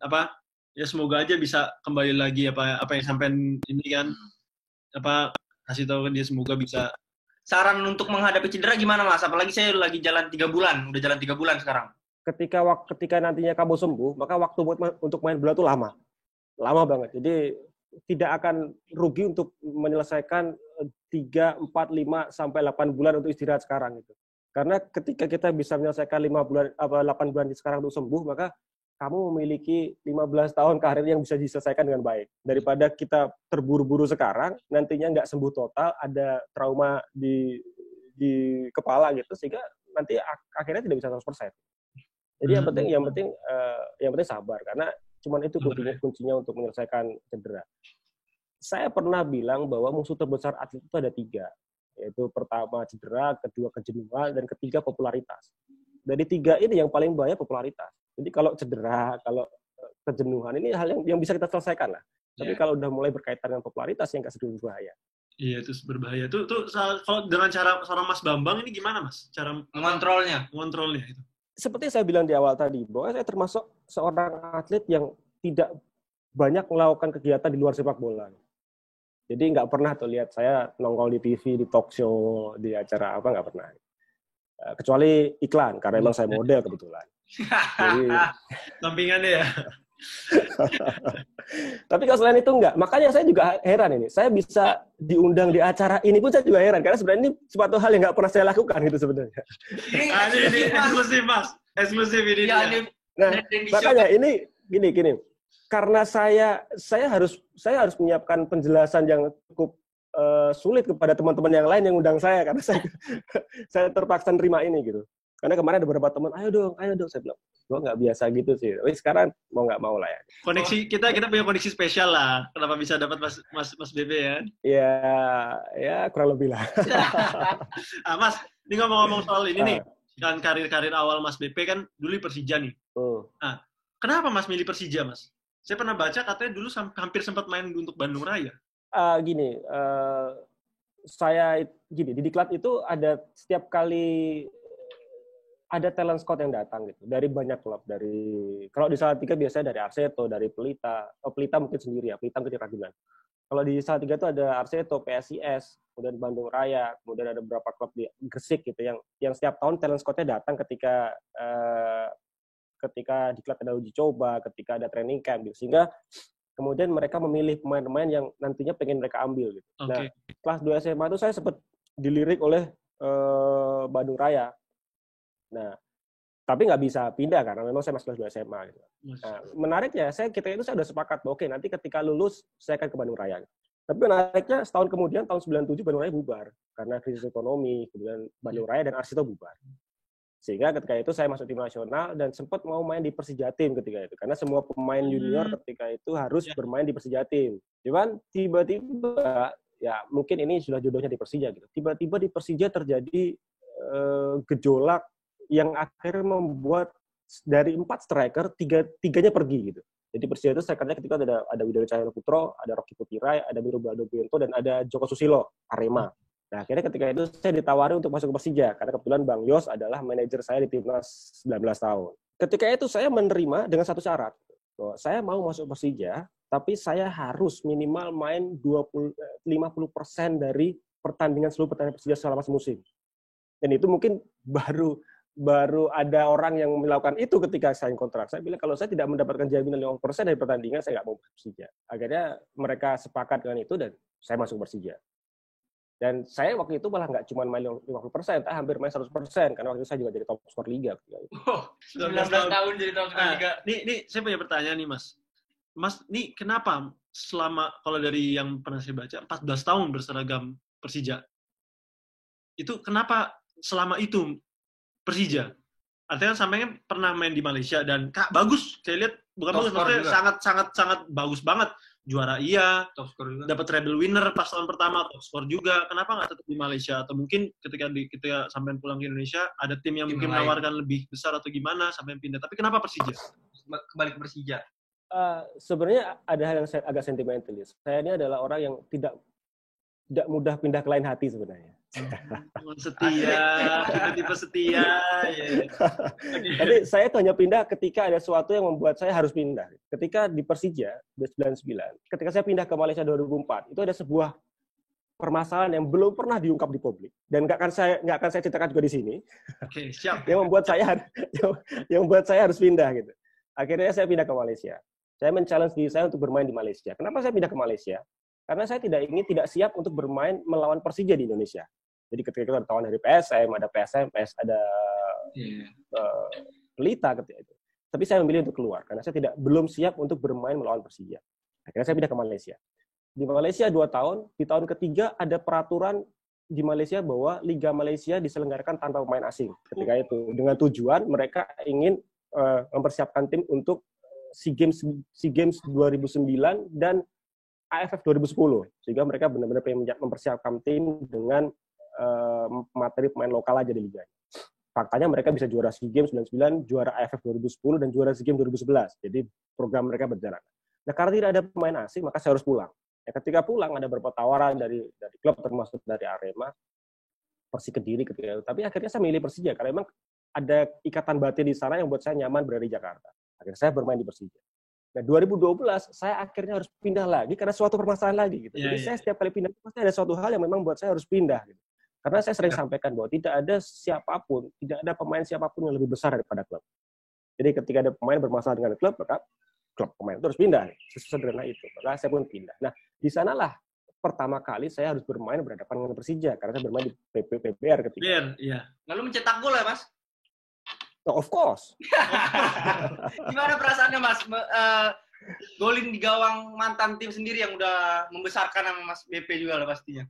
ya semoga aja bisa kembali lagi apa yang sampean ini kan kasih tahu kan dia semoga bisa. Saran untuk menghadapi cedera gimana Mas? Apalagi saya lagi jalan 3 bulan, udah jalan 3 bulan sekarang. Ketika nantinya kamu sembuh, maka waktu untuk main bola itu lama banget. Jadi tidak akan rugi untuk menyelesaikan 3, 4, 5 sampai 8 bulan untuk istirahat sekarang gitu. Karena ketika kita bisa menyelesaikan 8 bulan sekarang untuk sembuh, maka kamu memiliki 15 tahun karir yang bisa diselesaikan dengan baik. Daripada kita terburu-buru sekarang, nantinya nggak sembuh total, ada trauma di kepala gitu, sehingga nanti akhirnya tidak bisa 100%. Jadi yang penting sabar, karena cuman itu kuncinya untuk menyelesaikan cedera. Saya pernah bilang bahwa musuh terbesar atlet itu ada 3. Yaitu pertama cedera, kedua kejenuhan, dan ketiga popularitas. Dari 3 ini yang paling bahaya popularitas. Jadi kalau cedera, kalau kejenuhan, ini hal yang bisa kita selesaikan lah. Tapi kalau udah mulai berkaitan dengan popularitas yang nggak sedikit berbahaya. Iya, itu berbahaya. Tuh kalau dengan cara seorang Mas Bambang ini gimana Mas? Cara mengontrolnya itu. Seperti saya bilang di awal tadi, bahwa saya termasuk seorang atlet yang tidak banyak melakukan kegiatan di luar sepak bola. Jadi nggak pernah tuh lihat saya nongol di TV, di talk show, di acara apa, nggak pernah. Kecuali iklan, karena emang saya model kebetulan. Jadi, sampingannya ya. Tapi kalau selain itu enggak. Makanya saya juga heran ini. Saya bisa diundang di acara ini pun saya juga heran. Karena sebenarnya ini suatu hal yang nggak pernah saya lakukan gitu sebenarnya. Ini eksklusif Mas. Eksklusif ini. Ya, nah, makanya ini gini. Karena saya harus menyiapkan penjelasan yang cukup sulit kepada teman-teman yang lain yang undang saya, karena saya terpaksa nerima ini gitu. Karena kemarin ada beberapa teman, ayo dong, saya bilang, gue nggak biasa gitu sih. Tapi sekarang mau nggak mau lah ya. Koneksi kita punya koneksi spesial lah. Kenapa bisa dapat Mas Bebe ya? Ya kurang lebih lah. Mas, ini ngomong-ngomong soal ini nih, kan karir awal Mas Bebe kan dulu Persija nih. Nah, kenapa Mas milih Persija Mas? Saya pernah baca katanya dulu hampir sempat main untuk Bandung Raya. Saya di Diklat itu ada setiap kali ada talent scout yang datang gitu dari banyak klub, kalau di Salatiga biasanya dari Arseto, dari Pelita, Pelita mungkin sendiri ya, Pelita mungkin Ragunan. Kalau di Salatiga itu ada Arseto, PSIS, kemudian Bandung Raya, kemudian ada beberapa klub di Gresik gitu yang setiap tahun talent scout-nya datang ketika diklat ada uji coba, ketika ada training camp gitu. Sehingga kemudian mereka memilih pemain-pemain yang nantinya pengen mereka ambil gitu. Okay. Nah, kelas 2 SMA itu saya sempat dilirik oleh Bandung Raya. Nah, tapi nggak bisa pindah karena memang saya masih kelas 2 SMA. Gitu. Nah, menariknya, ketika itu saya udah sepakat, oke, nanti ketika lulus, saya akan ke Bandung Raya. Tapi menariknya, setahun kemudian, tahun 97, Bandung Raya bubar. Karena krisis ekonomi, kemudian Bandung Raya dan Arseto bubar. Sehingga ketika itu saya masuk tim nasional dan sempat mau main di Persijatim ketika itu. Karena semua pemain junior ketika itu harus bermain di Persijatim. Cuman tiba-tiba, ya mungkin ini sudah jodohnya di Persija gitu. Tiba-tiba di Persija terjadi gejolak yang akhirnya membuat dari 4 striker, tiganya pergi gitu. Jadi Persija itu strikernya ketika ada Widodo Cahyono Putro, ada Rocky Putirai, ada Miro Badobianto, dan ada Joko Susilo, Arema. Nah, akhirnya ketika itu saya ditawari untuk masuk ke Persija, karena kebetulan Bang Yos adalah manajer saya di Timnas 19 tahun. Ketika itu saya menerima dengan satu syarat, bahwa saya mau masuk Persija, tapi saya harus minimal main 50% dari seluruh pertandingan Persija selama semusim. Dan itu mungkin baru ada orang yang melakukan itu ketika sign kontrak. Saya bilang kalau saya tidak mendapatkan jaminan 50% dari pertandingan, saya nggak mau Persija. Akhirnya mereka sepakat dengan itu dan saya masuk Persija. Dan saya waktu itu malah nggak cuma main 50%, saya hampir main 100%, karena waktu itu saya juga jadi top skor liga. 19 tahun jadi top skor liga. Nih, saya punya pertanyaan nih, Mas. Mas, nih kenapa kalau dari yang pernah saya baca, 14 tahun berseragam Persija, itu kenapa selama itu Persija? Artinya sampai pernah main di Malaysia dan bagus. Saya lihat bukan bagus, maksudnya sangat bagus banget. Juara top skor juga. Dapat treble winner pas tahun pertama, top skor juga. Kenapa nggak tetap di Malaysia? Atau mungkin ketika sampai pulang ke Indonesia ada tim yang mungkin menawarkan lebih besar atau gimana sampai pindah. Tapi kenapa Persija? Kembali ke Persija. Sebenarnya ada hal yang agak sentimentalis. Saya ini adalah orang yang tidak mudah pindah ke lain hati sebenarnya. Tipe setia. Yeah. Tapi saya hanya pindah ketika ada sesuatu yang membuat saya harus pindah. Ketika di Persija, 99, ketika saya pindah ke Malaysia 2004, itu ada sebuah permasalahan yang belum pernah diungkap di publik. Dan nggak akan saya ceritakan juga di sini. Oke, siap. yang membuat saya harus pindah gitu. Akhirnya saya pindah ke Malaysia. Saya men-challenge diri saya untuk bermain di Malaysia. Kenapa saya pindah ke Malaysia? Karena saya tidak siap untuk bermain melawan Persija di Indonesia. Jadi ketika itu ada tawaran dari PSM, ada PSMS, ada Pelita ketika itu. Tapi saya memilih untuk keluar karena saya belum siap untuk bermain melawan Persija. Akhirnya saya pindah ke Malaysia. Di Malaysia 2 tahun, di tahun ketiga ada peraturan di Malaysia bahwa Liga Malaysia diselenggarakan tanpa pemain asing. Ketika itu dengan tujuan mereka ingin mempersiapkan tim untuk SEA Games 2009 dan AFF 2010, sehingga mereka benar-benar mempersiapkan tim dengan materi pemain lokal aja di liga. Faktanya mereka bisa juara SEA Games 99, juara AFF 2010, dan juara SEA Games 2011. Jadi program mereka berjalan. Nah, karena tidak ada pemain asing, maka saya harus pulang. Ya, ketika pulang ada beberapa tawaran dari klub termasuk dari Arema, Persik Kediri ketika itu. Tapi akhirnya saya milih Persija karena memang ada ikatan batin di sana yang buat saya nyaman berada di Jakarta. Akhirnya saya bermain di Persija. Nah, 2012 saya akhirnya harus pindah lagi karena suatu permasalahan lagi gitu. Jadi saya setiap kali pindah pasti ada suatu hal yang memang buat saya harus pindah gitu. Karena saya sering sampaikan bahwa tidak ada pemain siapapun yang lebih besar daripada klub. Jadi ketika ada pemain bermasalah dengan klub, maka klub pemain itu harus pindah. Sesederhana itu. Maka saya pun pindah. Nah, di sanalah pertama kali saya harus bermain berhadapan dengan Persija karena saya bermain di PBR ketika. Iya. Lalu mencetak gol ya, Mas? No, of course. Gimana perasaannya, Mas? Golin di gawang mantan tim sendiri yang udah membesarkan nama Mas BP juga lah pastinya.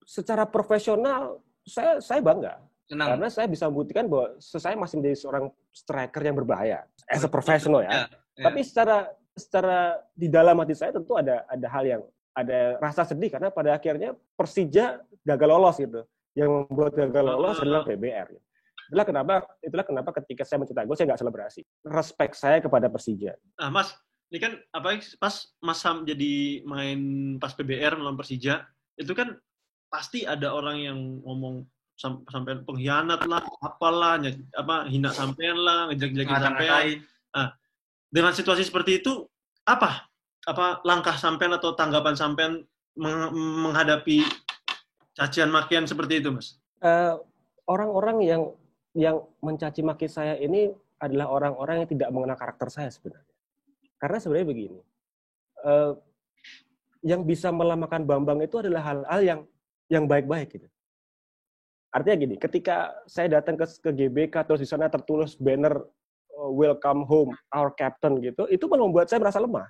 Secara profesional, saya bangga. Senang. Karena saya bisa membuktikan bahwa saya masih menjadi seorang striker yang berbahaya. As a professional ya. Tapi secara di dalam hati saya tentu ada hal yang, ada rasa sedih karena pada akhirnya Persija gagal lolos gitu. Yang membuat gagal lolos adalah PBR. Itulah kenapa ketika saya mencetak gol saya nggak selebrasi. Respect saya kepada Persija. Nah, Mas, ini kan pas Mas Sam jadi main pas PBR melawan Persija, itu kan pasti ada orang yang ngomong sampean pengkhianat lah, apalah, hina sampean lah, ngejelek-jelekin sampean. Nah, dengan situasi seperti itu, apa langkah sampean atau tanggapan sampean menghadapi cacian makian seperti itu, Mas? Orang-orang yang mencaci maki saya ini adalah orang-orang yang tidak mengenal karakter saya sebenarnya. Karena sebenarnya begini, yang bisa melamakan Bambang itu adalah hal-hal yang baik-baik gitu. Artinya gini, ketika saya datang ke GBK terus di sana tertulis banner welcome home our captain gitu, itu malah membuat saya merasa lemah.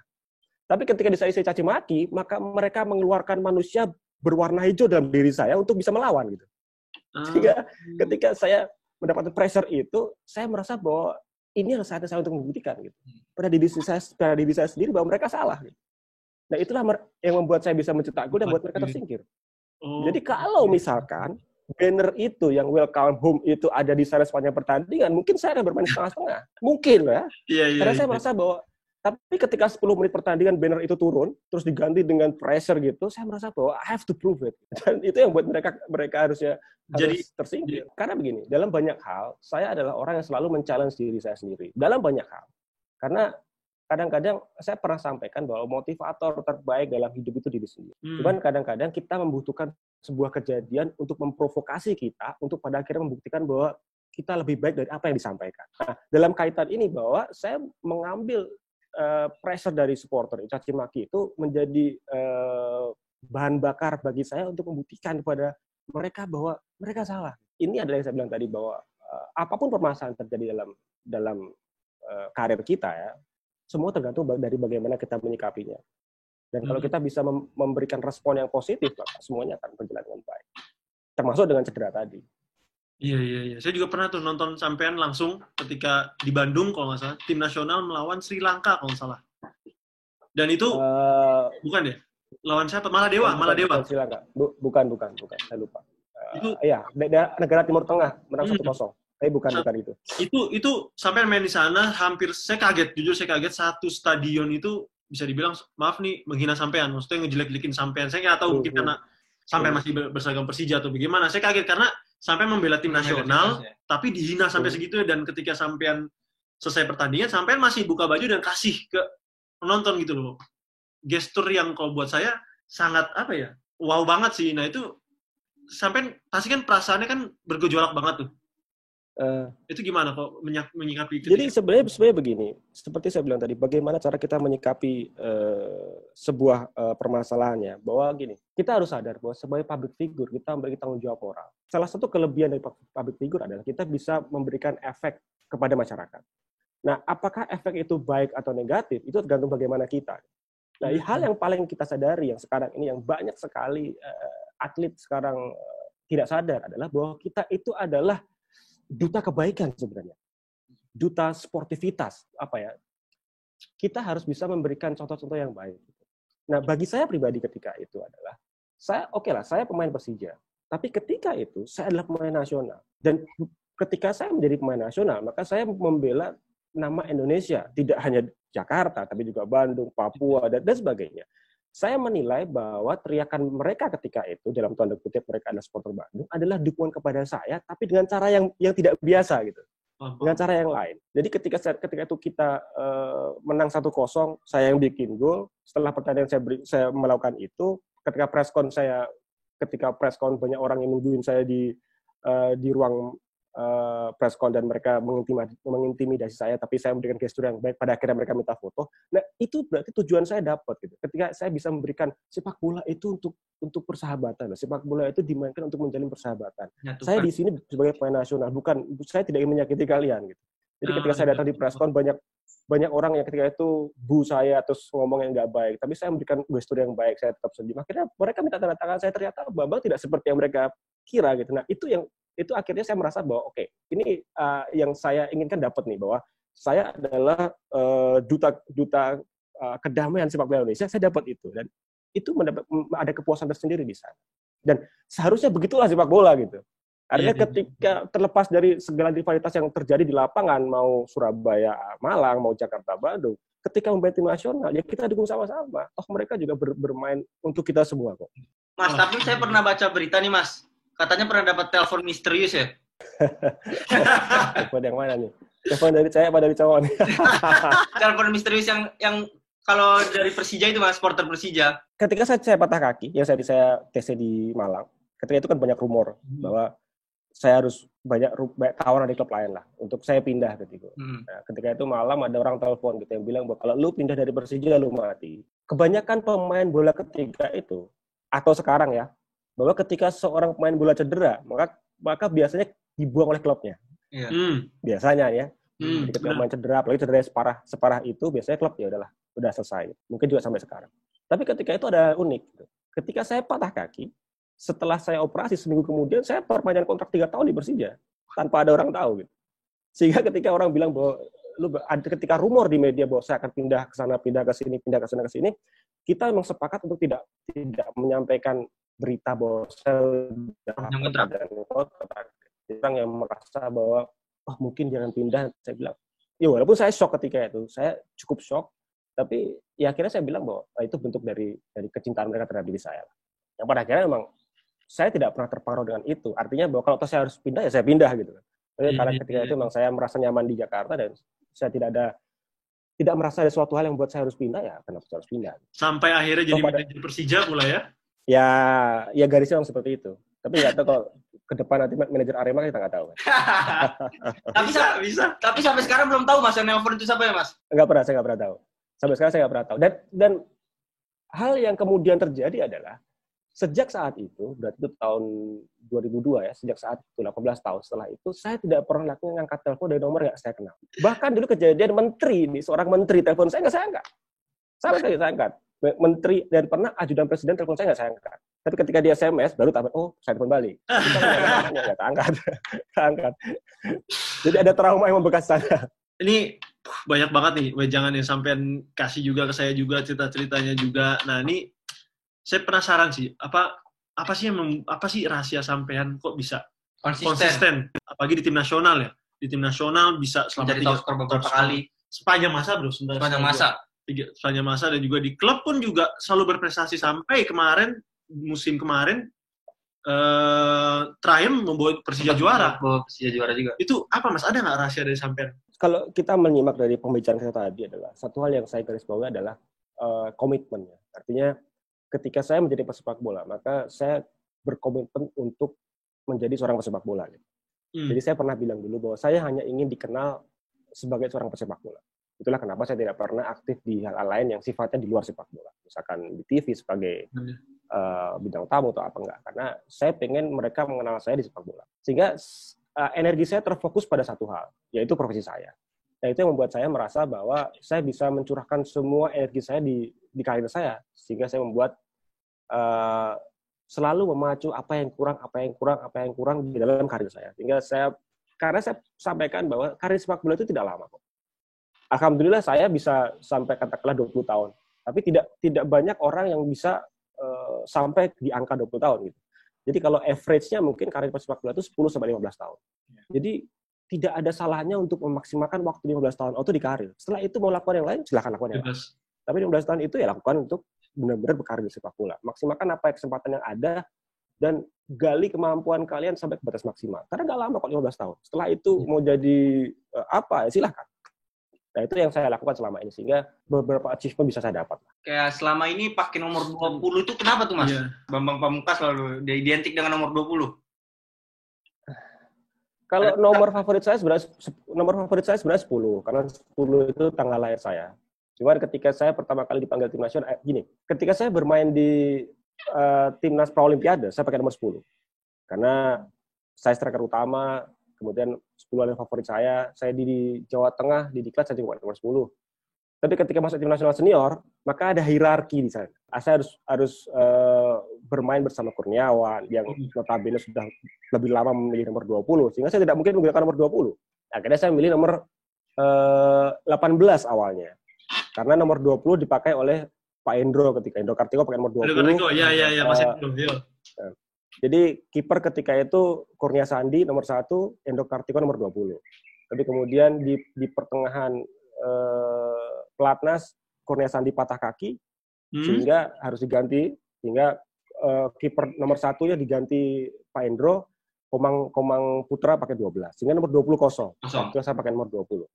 Tapi ketika saya caci maki, maka mereka mengeluarkan manusia berwarna hijau dalam diri saya untuk bisa melawan gitu. Sehingga ketika saya mendapatkan pressure itu, saya merasa bahwa ini adalah saatnya saya untuk membuktikan gitu. Pada diri saya sendiri bahwa mereka salah gitu. Nah, itulah yang membuat saya bisa mencetak gol dan membuat mereka tersingkir. Jadi kalau misalkan banner itu yang welcome home itu ada di sana sepanjang pertandingan, mungkin saya akan bermain setengah-setengah. Mungkin ya. Karena saya merasa bahwa tapi ketika 10 menit pertandingan banner itu turun, terus diganti dengan pressure gitu, saya merasa bahwa I have to prove it. Dan itu yang buat mereka harus tersingkir. Karena begini, dalam banyak hal, saya adalah orang yang selalu men-challenge diri saya sendiri. Dalam banyak hal. Karena kadang-kadang saya pernah sampaikan bahwa motivator terbaik dalam hidup itu diri sendiri. Cuman kadang-kadang kita membutuhkan sebuah kejadian untuk memprovokasi kita, untuk pada akhirnya membuktikan bahwa kita lebih baik dari apa yang disampaikan. Nah, dalam kaitan ini bahwa saya mengambil pressure dari supporter, caci maki itu menjadi bahan bakar bagi saya untuk membuktikan kepada mereka bahwa mereka salah. Ini adalah yang saya bilang tadi bahwa apapun permasalahan terjadi dalam karir kita ya, semua tergantung dari bagaimana kita menyikapinya. Dan kalau kita bisa memberikan respon yang positif, maka semuanya akan berjalan dengan baik. Termasuk dengan cedera tadi. Iya. Saya juga pernah tuh nonton sampean langsung ketika di Bandung kalau nggak salah, tim nasional melawan Sri Lanka kalau nggak salah. Dan itu bukan ya? Lawan siapa? Maladewa. Sri Lanka. Bukan. Saya lupa. Iya, negara Timur Tengah menang 1-0. Tapi bukan itu. Itu sampean main di sana hampir saya kaget, jujur saya kaget, satu stadion itu bisa dibilang maaf nih menghina sampean, maksudnya ngejelek-jelekin sampean. Saya nggak tahu mungkin karena sampean masih berseragam Persija atau bagaimana. Saya kaget karena sampai membela tim nasional, tapi dihina sampai segitu, dan ketika sampean selesai pertandingan, sampean masih buka baju dan kasih ke penonton gitu loh. Gestur yang kalau buat saya sangat wow banget sih. Nah itu sampean pasti kan perasaannya kan bergejolak banget tuh. Itu gimana kok menyikapi itu? Jadi sebenarnya begini, seperti saya bilang tadi, bagaimana cara kita menyikapi sebuah permasalahannya, bahwa gini, kita harus sadar bahwa sebagai public figure kita memiliki tanggung jawab moral. Salah satu kelebihan dari public figure adalah kita bisa memberikan efek kepada masyarakat. Nah, apakah efek itu baik atau negatif, itu tergantung bagaimana kita. Nah, hal yang paling kita sadari yang sekarang ini, yang banyak sekali atlet sekarang tidak sadar adalah bahwa kita itu adalah duta kebaikan sebenarnya, duta sportivitas, kita harus bisa memberikan contoh-contoh yang baik. Nah, bagi saya pribadi ketika itu adalah, saya pemain Persija, tapi ketika itu saya adalah pemain nasional, dan ketika saya menjadi pemain nasional, maka saya membela nama Indonesia, tidak hanya Jakarta, tapi juga Bandung, Papua, dan sebagainya. Saya menilai bahwa teriakan mereka ketika itu, dalam tanda kutip mereka adalah supporter Bandung, adalah dukungan kepada saya, tapi dengan cara yang tidak biasa gitu, dengan cara yang lain. Jadi ketika itu kita menang 1-0, saya yang bikin gol. Setelah pertandingan saya melakukan itu. Ketika press con banyak orang yang nungguin saya di ruang press con, dan mereka mengintimidasi saya, tapi saya memberikan gestur yang baik, pada akhirnya mereka minta foto. Nah, itu berarti tujuan saya dapat gitu. Ketika saya bisa memberikan sepak bola itu untuk persahabatan. Sepak bola itu dimainkan untuk menjalin persahabatan. Saya di sini sebagai pemain nasional, saya tidak ingin menyakiti kalian gitu. Jadi ketika saya datang di press con, banyak orang yang ketika itu bu saya terus ngomong yang nggak baik, tapi saya memberikan gestur yang baik, saya tetap senyum. Akhirnya mereka minta tanda tangan saya, ternyata Bambang tidak seperti yang mereka kira gitu. Nah, itu akhirnya saya merasa bahwa ini yang saya inginkan dapat nih, bahwa saya adalah duta kedamaian sepak bola Indonesia. Saya dapat itu, dan itu ada kepuasan tersendiri di sana. Dan seharusnya begitulah sepak bola gitu. Artinya ketika terlepas dari segala rivalitas yang terjadi di lapangan, mau Surabaya Malang, mau Jakarta Bandung, ketika membela tim nasional ya kita dukung sama-sama. Mereka juga bermain untuk kita semua kok. Mas, tapi saya pernah baca berita nih Mas. katanya pernah dapat telepon misterius ya? Telepon yang mana nih? Telepon dari cewek apa dari cowok nih? Telepon misterius yang kalau dari Persija itu Mas, supporter Persija. Ketika saya patah kaki, yang saya TC di Malang, ketika itu kan banyak rumor bahwa saya harus banyak tawaran dari klub lain lah untuk saya pindah ketika. Nah, ketika itu malam ada orang telepon gitu yang bilang bahwa kalau lu pindah dari Persija lu mati. Kebanyakan pemain bola ketika itu atau sekarang ya, bahwa ketika seorang pemain bola cedera, maka biasanya dibuang oleh klubnya. Iya. Biasanya ya. Jadi ketika pemain cedera, apalagi cedera separah itu, biasanya klub ya udahlah, udah selesai. Mungkin juga sampai sekarang. Tapi ketika itu ada unik. Gitu. Ketika saya patah kaki, setelah saya operasi seminggu kemudian, saya perpanjang kontrak 3 tahun di Persija tanpa ada orang tahu. Gitu. Sehingga ketika orang bilang bahwa ketika rumor di media bahwa saya akan pindah ke sana, pindah ke sini, pindah ke sana ke sini, kita memang sepakat untuk tidak menyampaikan berita bahwa saya kontrak. Orang yang merasa bahwa mungkin jangan pindah, saya bilang, ya walaupun saya shock ketika itu, saya cukup shock, tapi ya akhirnya saya bilang bahwa itu bentuk dari kecintaan mereka terhadap diri saya. Yang pada akhirnya memang saya tidak pernah terpengaruh dengan itu. Artinya bahwa kalau saya harus pindah, ya saya pindah gitu. Karena ketika itu memang saya merasa nyaman di Jakarta dan saya tidak merasa ada suatu hal yang buat saya harus pindah, ya kenapa saya harus pindah. Sampai akhirnya jadi manajer Persija pula ya? Ya garisnya memang seperti itu. Tapi nggak tahu kalau ke depan nanti manajer Arema kita nggak tahu. bisa. Tapi sampai sekarang belum tahu Mas, yang nelfon itu siapa ya Mas? Saya nggak pernah tahu. Sampai sekarang saya nggak pernah tahu. Dan hal yang kemudian terjadi adalah sejak saat itu, berarti itu tahun 2002 ya, sejak saat itu 18 tahun setelah itu, saya tidak pernah lagi ngangkat telepon dari nomor nggak saya kenal. Bahkan dulu kejadian seorang menteri telepon saya angkat. Sama sekali saya angkat. Menteri dan pernah ajudan presiden telepon saya nggak saya angkat. Tapi ketika dia SMS baru tahu, saya telepon balik. Nggak angkat. Jadi ada trauma yang membekas saya. Ini banyak banget nih, jangan yang sampean kasih juga ke saya juga cerita-ceritanya juga. Nah ini saya penasaran sih, apa sih rahasia sampean kok bisa konsisten? Apalagi di tim nasional ya. Di tim nasional bisa selama 3 tahun beberapa kali. Sepanjang masa bro. Sepanjang masa dan juga di klub pun juga selalu berprestasi sampai musim kemarin terakhir membawa Persija juara. Persija juara juga. Itu apa Mas? Ada nggak rahasia dari sampean? Kalau kita menyimak dari pembicaraan kita tadi adalah satu hal yang saya garis bawahi adalah komitmennya. Artinya ketika saya menjadi pesepak bola, maka saya berkomitmen untuk menjadi seorang pesepak bola. Jadi saya pernah bilang dulu bahwa saya hanya ingin dikenal sebagai seorang pesepak bola. Itulah kenapa saya tidak pernah aktif di hal lain yang sifatnya di luar sepak bola. Misalkan di TV sebagai bintang tamu atau apa enggak. Karena saya pengen mereka mengenal saya di sepak bola. Sehingga energi saya terfokus pada satu hal, yaitu profesi saya. Dan itu yang membuat saya merasa bahwa saya bisa mencurahkan semua energi saya di karir saya. Sehingga saya membuat selalu memacu apa yang kurang di dalam karir saya. Karena saya sampaikan bahwa karir sepak bola itu tidak lama kok. Alhamdulillah saya bisa sampai katakanlah 20 tahun. Tapi tidak banyak orang yang bisa sampai di angka 20 tahun gitu. Jadi kalau average-nya mungkin karir sepak bola itu 10 sampai 15 tahun. Jadi tidak ada salahnya untuk memaksimalkan waktu 15 tahun itu di karir. Setelah itu mau lakukan yang lain, silakan lakukan yang lain. Tapi 15 tahun itu ya lakukan untuk benar-benar berkarir di sepak bola. Maksimalkan apa kesempatan yang ada dan gali kemampuan kalian sampai ke batas maksimal. Karena nggak lama kok 15 tahun. Setelah itu mau jadi apa, ya silahkan. Nah, itu yang saya lakukan selama ini. Sehingga beberapa achievement bisa saya dapat. Kayak selama ini pakai nomor 20 itu kenapa tuh, Mas? Bambang Pamungkas selalu identik dengan nomor 20. Kalau nomor favorit saya sebenarnya 10. Karena 10 itu tanggal lahir saya. Cuman ketika saya pertama kali dipanggil tim nasional, ketika saya bermain di timnas Paralimpiade, saya pakai nomor 10. Karena saya striker utama, kemudian 10 adalah favorit saya di Jawa Tengah, di Diklat saya juga pakai nomor 10. Tapi ketika masuk tim nasional senior, maka ada hierarki di sana. Saya harus bermain bersama Kurniawan, yang notabene sudah lebih lama memilih nomor 20, sehingga saya tidak mungkin menggunakan nomor 20. Akhirnya saya memilih nomor 18 awalnya. Karena nomor 20 dipakai oleh Pak Endro ketika Endro Kartiko pakai nomor 20. Iya, masih belum. Jadi kiper ketika itu Kurnia Sandi nomor 1, Endro Kartiko nomor 20. Tapi kemudian di pertengahan pelatnas Kurnia Sandi patah kaki sehingga harus diganti, sehingga kiper nomor 1-nya diganti Pak Endro, Komang Putra pakai 12. Sehingga nomor 20 kosong. Waktu saya pakai nomor 20.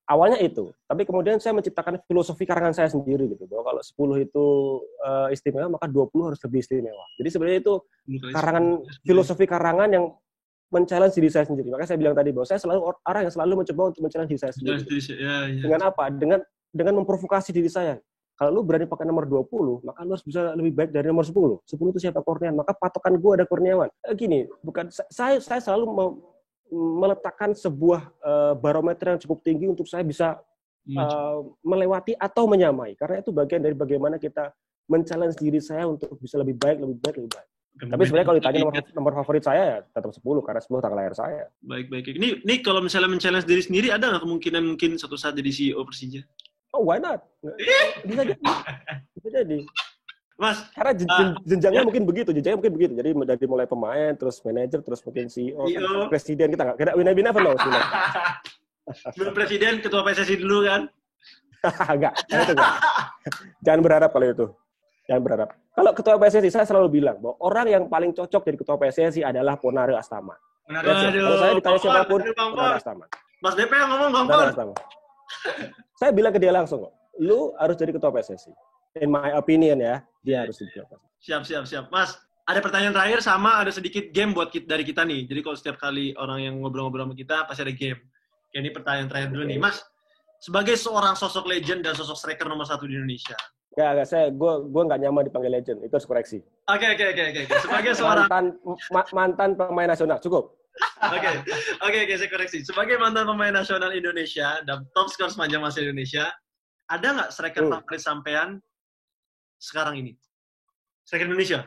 Awalnya itu. Tapi kemudian saya menciptakan filosofi karangan saya sendiri gitu. Bahwa kalau 10 itu istimewa, maka 20 harus lebih istimewa. Jadi sebenarnya itu filosofi karangan yang men-challenge diri saya sendiri. Makanya saya bilang tadi bahwa saya selalu orang yang selalu mencoba untuk men-challenge diri saya sendiri. Dengan apa? Dengan memprovokasi diri saya. Kalau lu berani pakai nomor 20, maka lu harus bisa lebih baik dari nomor 10. 10 itu siapa? Kurniawan. Maka patokan gue ada Kurniawan. Gini, bukan saya selalu meletakkan sebuah barometer yang cukup tinggi untuk saya bisa melewati atau menyamai. Karena itu bagian dari bagaimana kita men-challenge diri saya untuk bisa lebih baik. Tapi sebenarnya kalau ditanya nomor favorit saya ya tetap 10 karena 10 tanggal lahir saya. Baik. Ini kalau misalnya men-challenge diri sendiri, ada nggak kemungkinan mungkin suatu saat jadi CEO Persija? Oh, why not? Bisa jadi. Mas, karena jenjangnya mungkin begitu. Jadi dari mulai pemain, terus manajer, terus mungkin CEO. Kan, presiden kita nggak. We never know. Sebelum presiden, ketua PSSI dulu kan? Enggak. Jangan berharap kalau itu. Jangan berharap. Kalau ketua PSSI, saya selalu bilang bahwa orang yang paling cocok jadi ketua PSSI adalah Ponari Astama. Kalau saya ditanya siapapun, Ponari Astama. Mas DP yang ngomong, Bang Pon. Saya bilang ke dia langsung kok, lu harus jadi ketua PSSI. In my opinion ya, dia harus jadi ketua PSSI. Siap. Mas, ada pertanyaan terakhir sama ada sedikit game buat dari kita nih. Jadi kalau setiap kali orang yang ngobrol-ngobrol sama kita, pasti ada game. Kayak ini pertanyaan terakhir dulu nih. Mas, sebagai seorang sosok legend dan sosok striker nomor 1 di Indonesia. Gue nggak nyaman dipanggil legend. Itu harus koreksi. Oke. Sebagai seorang mantan pemain nasional, cukup. Oke, saya koreksi. Sebagai mantan pemain nasional Indonesia dan top skor sepanjang masa Indonesia, ada nggak striker favorit sampean sekarang ini? Striker Indonesia?